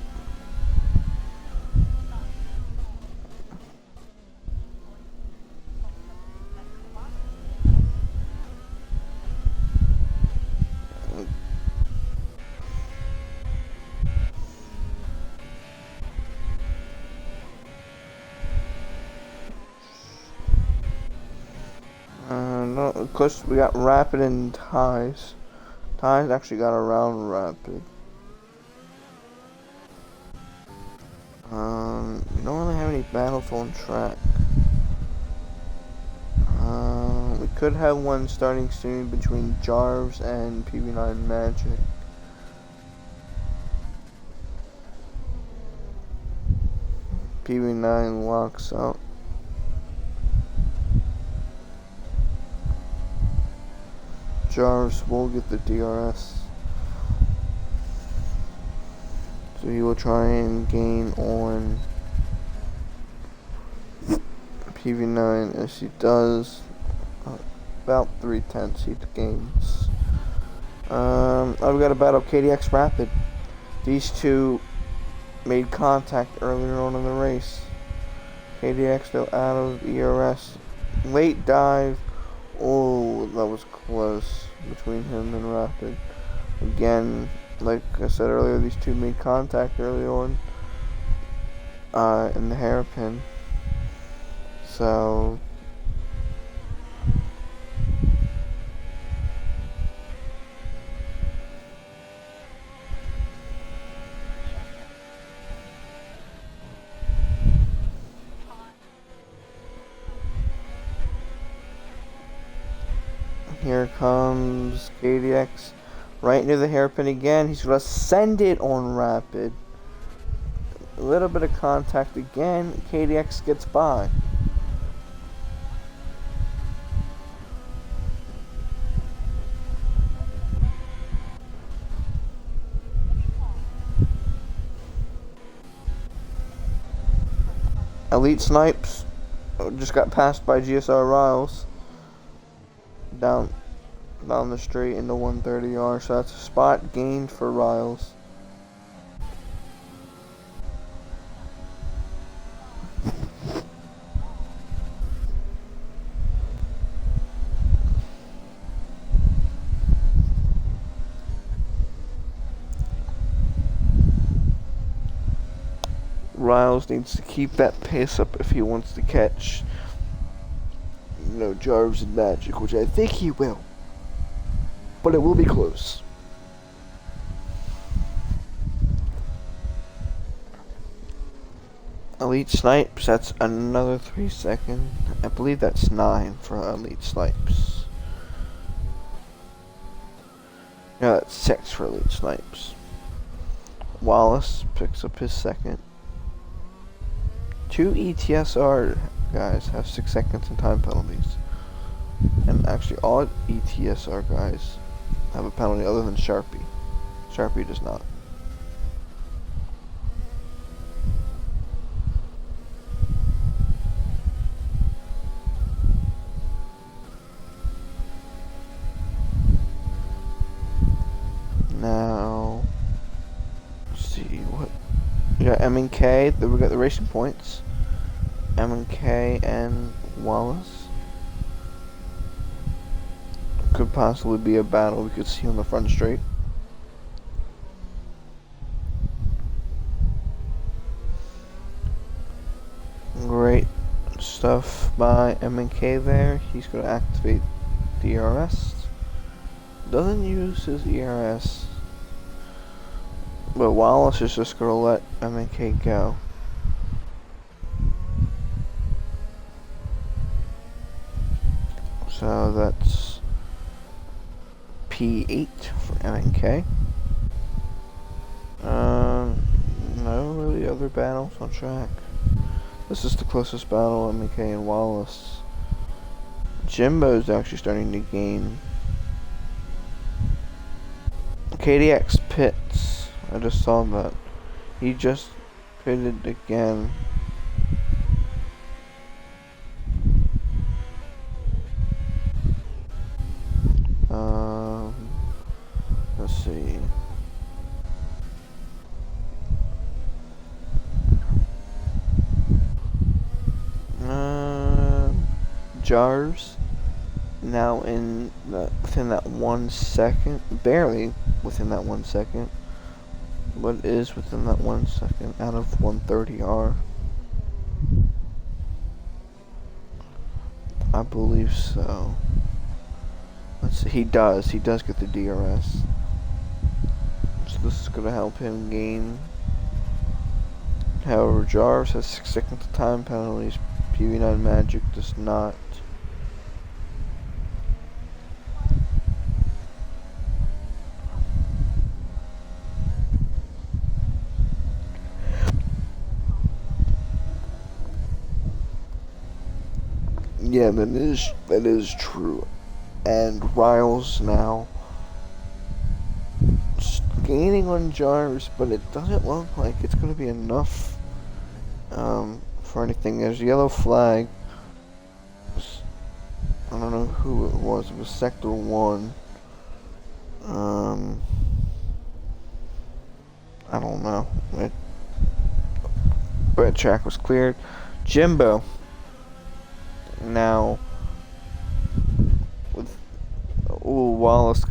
No, of course we got Rapid and Ties. Ties actually got around Rapid. We don't really have any battles on track. We could have one starting soon between Jarves and PV9 Magic. PV9 locks up. Jarves will get the DRS. So he will try and gain on PV9. As he does, about 3/10 he gains. I've got a battle KDX Rapid. These two made contact earlier on in the race. KDX though out of ERS. Late dive. Oh, that was close between him and Rapid. Again, like I said earlier, these two made contact early on in the hairpin. So here comes KDX Right near the hairpin again. He's going to send it on rapid. A little bit of contact again. KDX gets by. Elite Snipes just got passed by GSR Riles down the straight into 130R, so that's a spot gained for Riles. Riles needs to keep that pace up if he wants to catch, Jarvis and Magic, which I think he will. But it will be close. Elite Snipes, that's another 3 seconds. I believe that's 9 for Elite Snipes. No, that's 6 for Elite Snipes. Wallace picks up his second. 2 ETSR guys have 6 seconds in time penalties. And actually all ETSR guys have a penalty other than Sharpie. Sharpie does not. Now, let's see what we got. M and K. Then we got the racing points. M and K and Wallace. Could possibly be a battle we could see on the front straight. Great stuff by M and K there. He's going to activate the ERS. Doesn't use his ERS. But Wallace is just going to let M and K go. So that's P8 for M and K. No really other battles on track. This is the closest battle, M and K and Wallace. Jimbo's actually starting to gain. KDX pits. I just saw that. He just pitted again. Let's see. Jars now in within that 1 second, barely within that 1 second, but is within that 1 second out of 130R. I believe so. Let's see. He does get the DRS. So this is gonna help him gain. However, Jarvis has 6 seconds of time penalties. PV9 Magic does not. Yeah, that is true. And Riles now gaining on Jarvis, but it doesn't look like it's going to be enough for anything. There's a yellow flag. I don't know who it was. It was Sector 1. I don't know. But track was cleared. Jimbo now with Wallace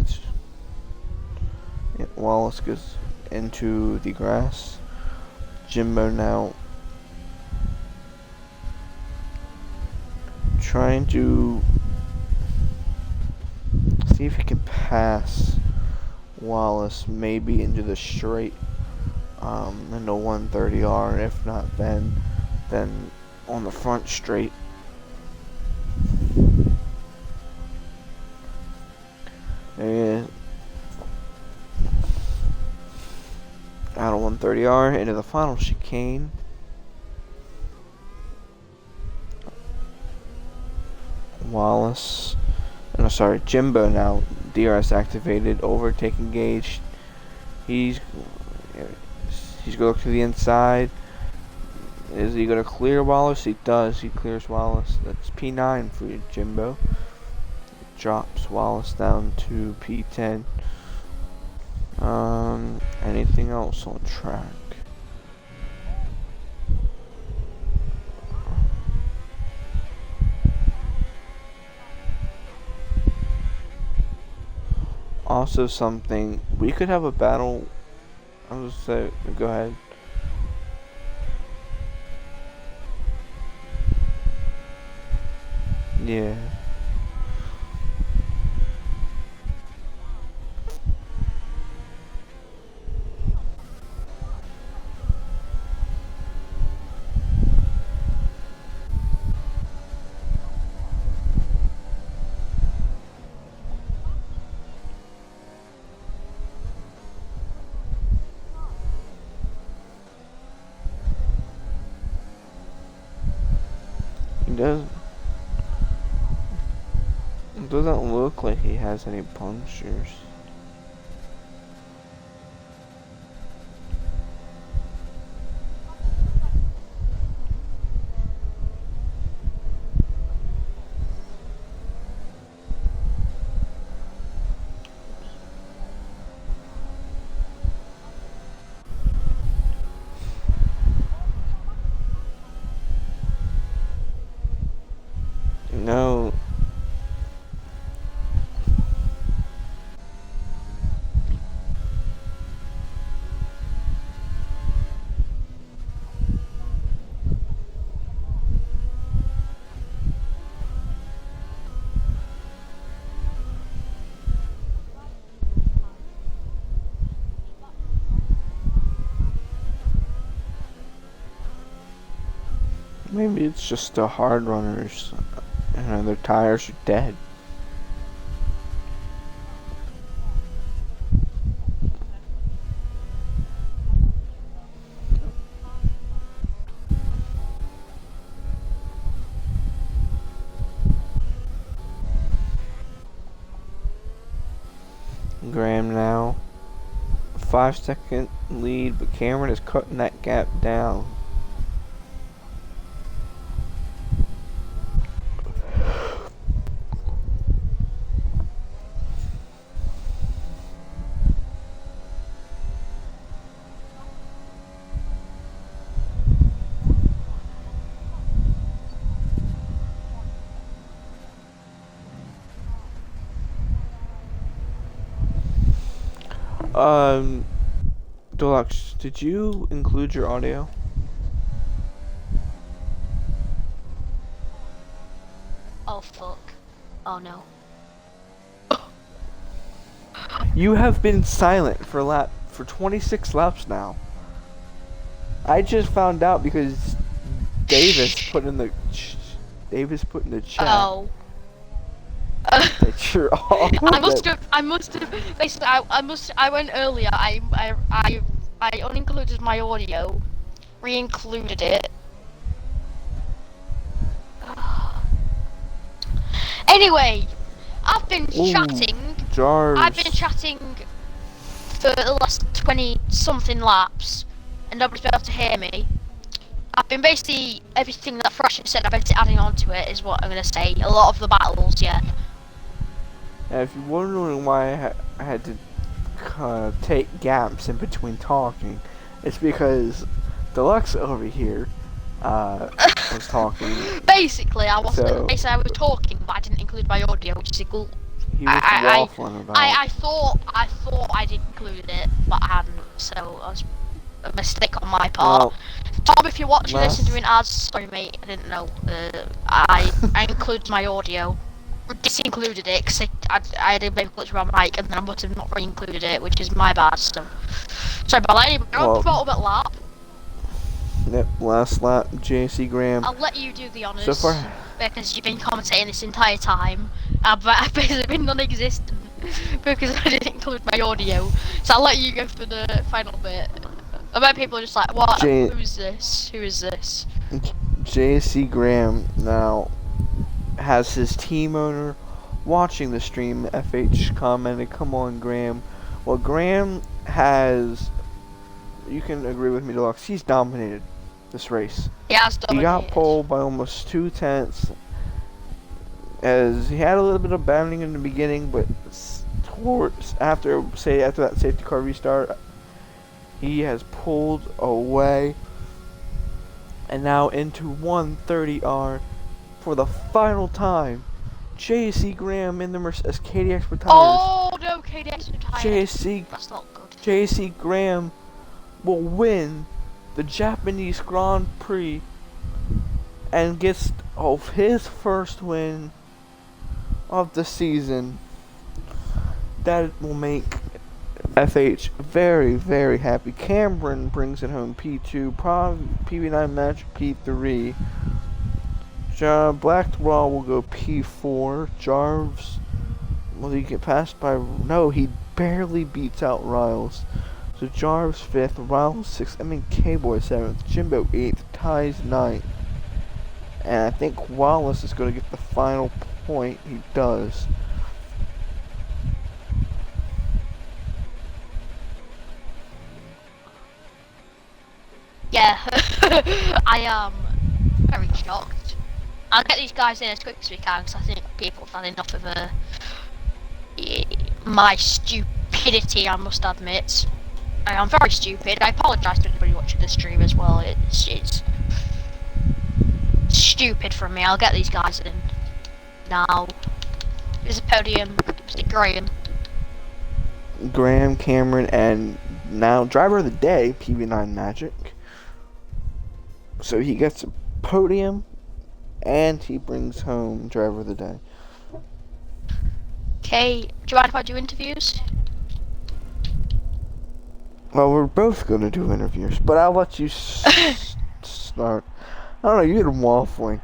gets into the grass. Jimbo now trying to see if he can pass Wallace maybe into the straight into 130R, and if not then on the front straight. Battle 130R into the final chicane. Wallace, no, sorry, Jimbo now DRS activated, overtaking gauge. He's gonna look to the inside. Is he gonna clear Wallace? He does. He clears Wallace. That's P9 for you, Jimbo. Drops Wallace down to P10. Anything else on track? Also, something we could have a battle. I was say, go ahead. Yeah. It doesn't look like he has any punctures. No. Maybe it's just the hard runners. Their tires are dead. Graham now. 5-second lead, but Cameron is cutting that gap down. Deluxe, did you include your audio? Oh fuck. Oh no. You have been silent for 26 laps now. I just found out because Davis put in the chat. Oh. That you're all I must have. Basically, I went earlier. I unincluded my audio, re-included it. Anyway, I've been chatting. Jars. I've been chatting for the last 20-something laps, and nobody's been able to hear me. I've been basically everything that Thrasher said. I've been adding on to it. Is what I'm gonna say. A lot of the battles, yeah. Now, if you're wondering why I had to take gaps in between talking, it's because Deluxe over here was talking. Basically, I was So- basically I was talking, but I didn't include my audio, which is a cool. He was waffling about. I thought I'd included it, but I hadn't. So it was a mistake on my part. Well, Tom, if you're watching this and last- doing ads, sorry mate, I didn't know. I included my audio. Disincluded it because I had a big glitch with my mic, and then I must have not re-included it, which is my bad. So sorry about that. Anyway, Well- penultimate lap. Yep, last lap, JC Graham. I'll let you do the honours. So far, Because you've been commentating this entire time, but I've basically been non-existent because I didn't include my audio. So I'll let you go for the final bit. I bet people are just like, what? J- Who's this? Who is this? JC Graham now has his team owner watching the stream. FH commented, "Come on, Graham." Well, Graham has. You can agree with me, Deluxe. He's dominated this race. He has He got dominated. pole by almost 2/10, as he had a little bit of bounding in the beginning, but after that safety car restart, he has pulled away, and now into 130R for the final time. JC Graham in the Mercedes KDX with tires. Oh no, KDX with tires. That's not good. JC Graham will win the Japanese Grand Prix and gets his first win of the season. That will make FH very, very happy. Cameron brings it home P2, PV9 Magic P3. Black Raw will go P4. Jarves, will he get passed by? No, he barely beats out Riles. So Jarves 5th, Riles 6th, K-Boy 7th, Jimbo 8th, ties 9th. And I think Wallace is going to get the final point. He does. Yeah, I am very shocked. I'll get these guys in as quick as we can, because I think people have had enough of my stupidity, I must admit. I'm very stupid. I apologise to anybody watching the stream as well. It's stupid from me. I'll get these guys in now. Here's a podium. Mr. Graham, Cameron, and now driver of the day, PV9 Magic. So he gets a podium, and he brings home driver of the day. Okay, do you mind if I do interviews? Well, we're both going to do interviews, but I'll let you start. I don't know, you're waffling.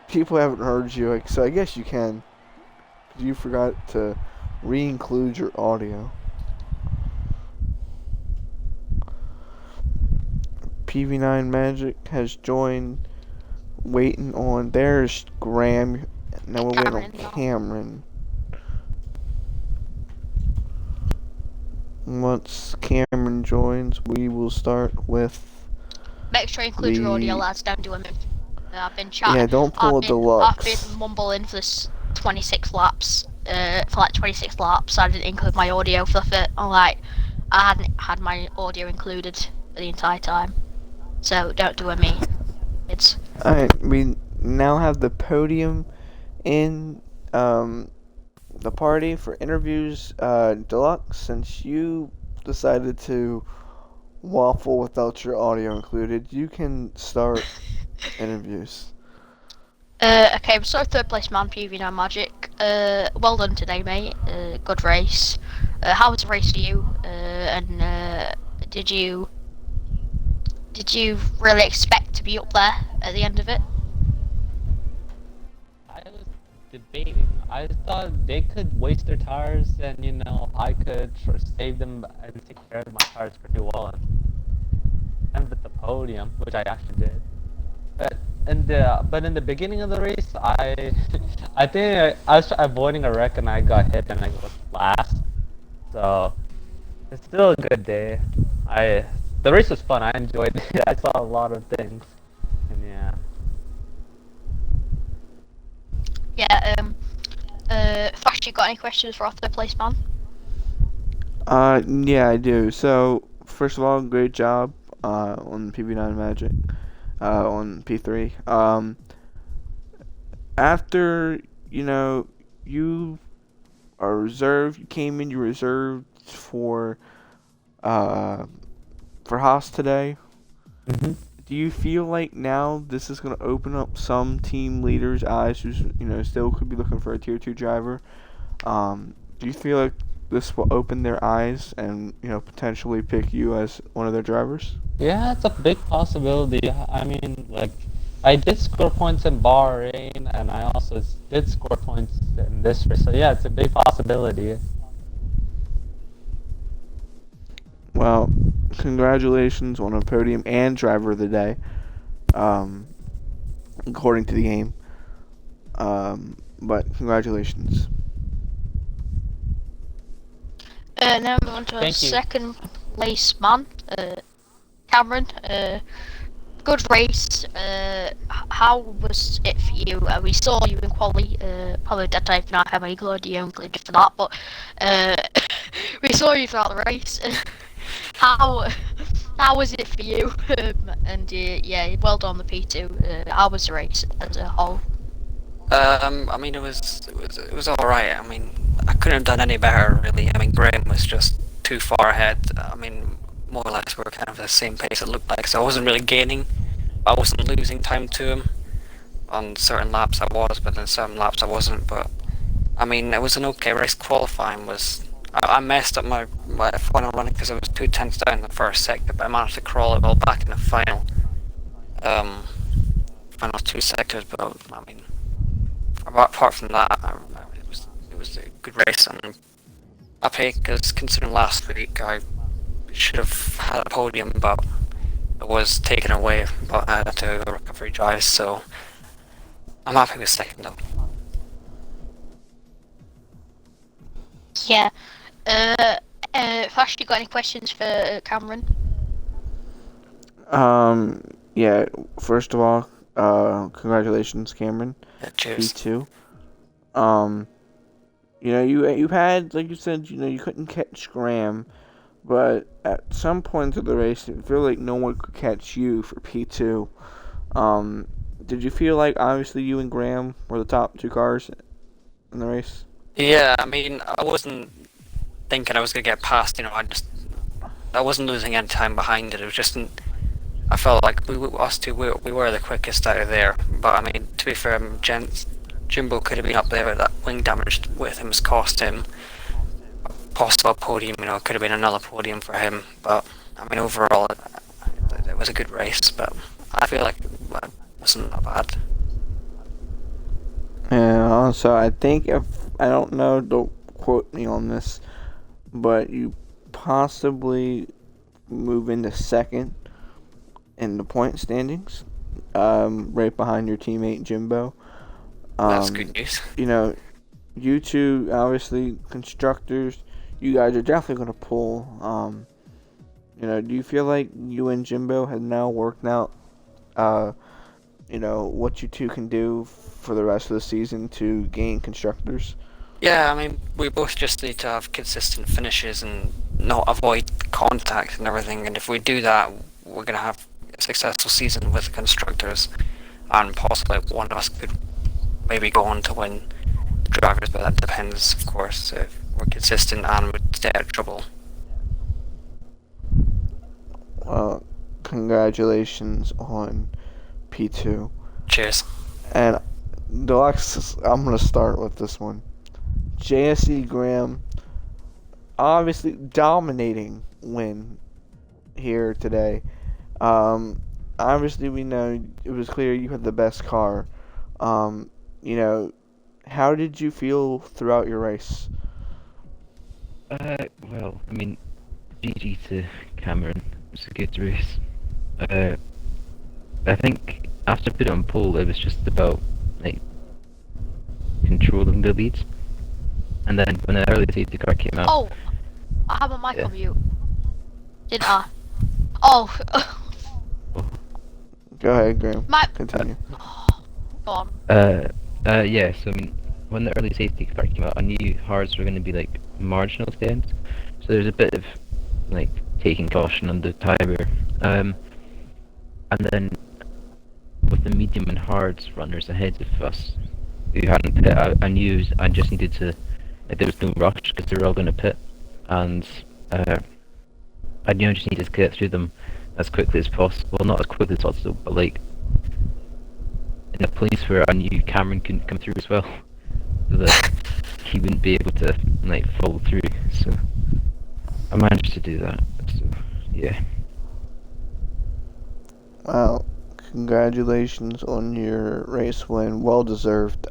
People haven't heard you, so I guess you can. You forgot to re-include your audio. PV9 Magic has joined, waiting on. There's Graham. Now we're waiting on Cameron. Once Cameron joins, we will start with. Make sure you include your audio, lads. Don't do it. I've been chatting. Yeah, don't pull a Deluxe. I've been mumbling for this 26 laps. For like 26 laps, I didn't include my audio for the I hadn't had my audio included for the entire time. So don't do it me. Alright, we now have the podium in the party for interviews. Deluxe, since you decided to waffle without your audio included, you can start interviews. Okay, we saw 3rd place man, PV9 Magic. Well done today, mate. Good race. How was the race for you? And did you really expect to be up there at the end of it? I was debating. I thought they could waste their tires, and I could save them and take care of my tires pretty well, and with the podium, which I actually did. But in the beginning of the race, I think I was avoiding a wreck and I got hit and I was last. So it's still a good day. The race was fun. I enjoyed it. I saw a lot of things, and yeah. Yeah. Flash, you got any questions for our 3rd place man? Yeah, I do. So first of all, great job on PV9 Magic. On P3. After you are reserved, you came in, you reserved for Haas today. Mm-hmm. Do you feel like now this is going to open up some team leaders' eyes who's still could be looking for a tier 2 driver? Do you feel like this will open their eyes and potentially pick you as one of their drivers? Yeah, it's a big possibility. I mean, I did score points in Bahrain, and I also did score points in this race. So yeah, it's a big possibility. Well, congratulations on a podium and driver of the day, according to the game. But congratulations. Now we're on to our Thank you. second place man, Cameron. Good race. How was it for you? We saw you in quali. Probably that time not have any glory only for that, but we saw you throughout the race. how was it for you? And yeah, well done the P2. How was the race as a whole? I mean, it was all right. I mean, I couldn't have done any better, really. I mean, Graham was just too far ahead. I mean, more or less we were kind of the same pace, it looked like. So I wasn't really gaining. I wasn't losing time to him. On certain laps I was, but on some laps I wasn't. But I mean, it was an okay race. Qualifying was. I messed up my final running because I was 2 tenths down in the first sector, but I managed to crawl it all back in the final. Final 2 sectors, but I mean. Apart from that, it was a good race, and I'm happy because considering last week I should have had a podium, but it was taken away to a recovery drive, so I'm happy with second though. Yeah. Flash, you got any questions for Cameron? Yeah. First of all, congratulations, Cameron. Yeah, cheers. P2. You had, like you said, you couldn't catch Graham, but at some points of the race, it felt like no one could catch you for P2. Did you feel like obviously you and Graham were the top 2 cars in the race? Yeah, I mean, I wasn't thinking I was gonna get past. I wasn't losing any time behind it. It was just, I felt like we were the quickest out of there. But I mean, to be fair, Jimbo could have been up there, but that wing damage with him has cost him a possible podium. It could have been another podium for him. But I mean, overall, it was a good race. But I feel like it wasn't that bad. And also, I think I don't know, don't quote me on this, but you possibly move into second in the point standings, right behind your teammate Jimbo. That's good news. You two, obviously, constructors, you guys are definitely going to pull. Do you feel like you and Jimbo have now worked out, what you two can do for the rest of the season to gain constructors? Yeah, I mean, we both just need to have consistent finishes and not avoid contact and everything. And if we do that, we're going to have a successful season with the constructors. And possibly one of us could maybe go on to win the drivers, but that depends, of course, if we're consistent and we stay out of trouble. Well, congratulations on P2. Cheers. And Deluxe, I'm going to start with this one. JSE Graham, obviously dominating win here today. Obviously we know it was clear you had the best car. How did you feel throughout your race? Well, I mean, GG to Cameron. It was a good race. I think after putting on pole, it was just about controlling the leads. And then when the early safety car came out... Oh, I have a mic on mute. Didn't I? Oh. Go ahead, Graham. Continue. Go on. Yeah, so I mean, when the early safety car came out, I knew hards were going to be marginal to the end. So there's a bit of taking caution on the tyre. And then with the medium and hards runners ahead of us who hadn't pit, I knew I just needed to, there was no rush because they were all going to pit, and I knew I just needed to get through them as quickly as possible. Well, not as quickly as possible, but in a place where I knew Cameron couldn't come through as well, so that he wouldn't be able to follow through. So I managed to do that. So yeah. Well, congratulations on your race win. Well deserved.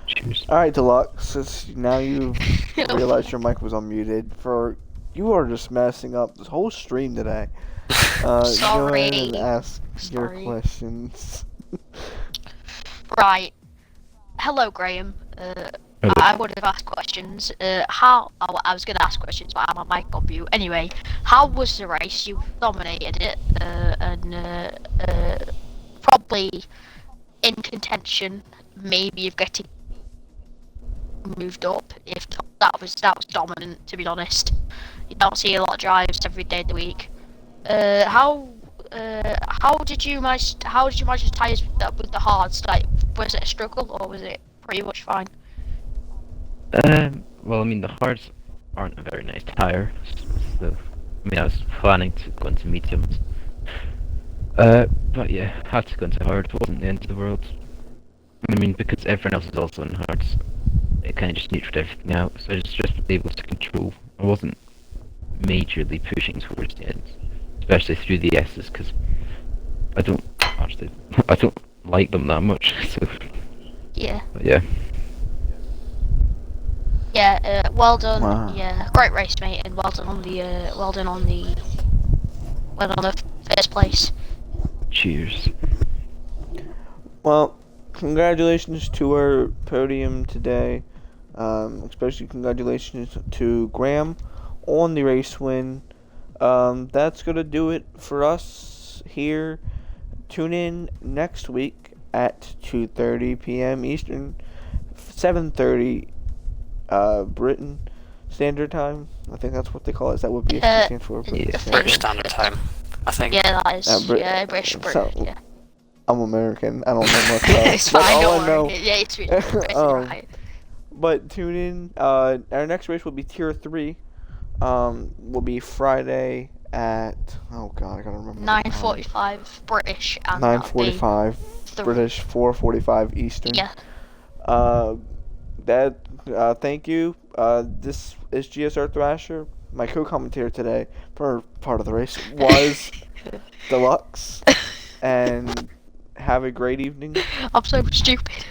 Cheers. Alright, Deluxe, since now you've realized your mic was unmuted, for You are just messing up this whole stream today. Go ahead and ask your questions. Right. Hello, Graham. Hello. I would have asked questions. I was going to ask questions, but I'm on mic on mute. Anyway, how was the race? You dominated it, and probably in contention, maybe of getting moved up. If that was dominant, to be honest. You don't see a lot of drives every day of the week. How did you manage? How did you manage the tyres with the hards? Like, was it a struggle or was it pretty much fine? Well, I mean, the hards aren't a very nice tire, so I mean, I was planning to go into mediums. But yeah, had to go into hard. It wasn't the end of the world. I mean, because everyone else is also in hards, it kind of just neutralized everything out. So I was just able to control. I wasn't majorly pushing towards the end, especially through the S's, because I don't like them that much. So Yeah. but yeah. Yeah. Well done. Wow. Yeah. Great race, mate, and well done on the first place. Cheers. Well, congratulations to our podium today. Especially congratulations to Graham on the race win. That's going to do it for us here. Tune in next week at 2:30 p.m. Eastern, 7:30 Britain Standard Time. I think that's what they call it. Is that what BST stands for? yeah. British Standard Time, I think. Yeah, that is. British. So, Yeah. I'm American. I don't know much about it. It's But fine. all Don't I know, worry. Yeah, it's really right. But tune in. Our next race will be Tier 3. Will be Friday at, oh god, I gotta remember. 9:45 British and that'll be 9:45 British, 4:45 Eastern. Yeah. Thank you. This is GSR Thrasher. My co-commentator today for part of the race was Deluxe. And have a great evening. I'm so stupid.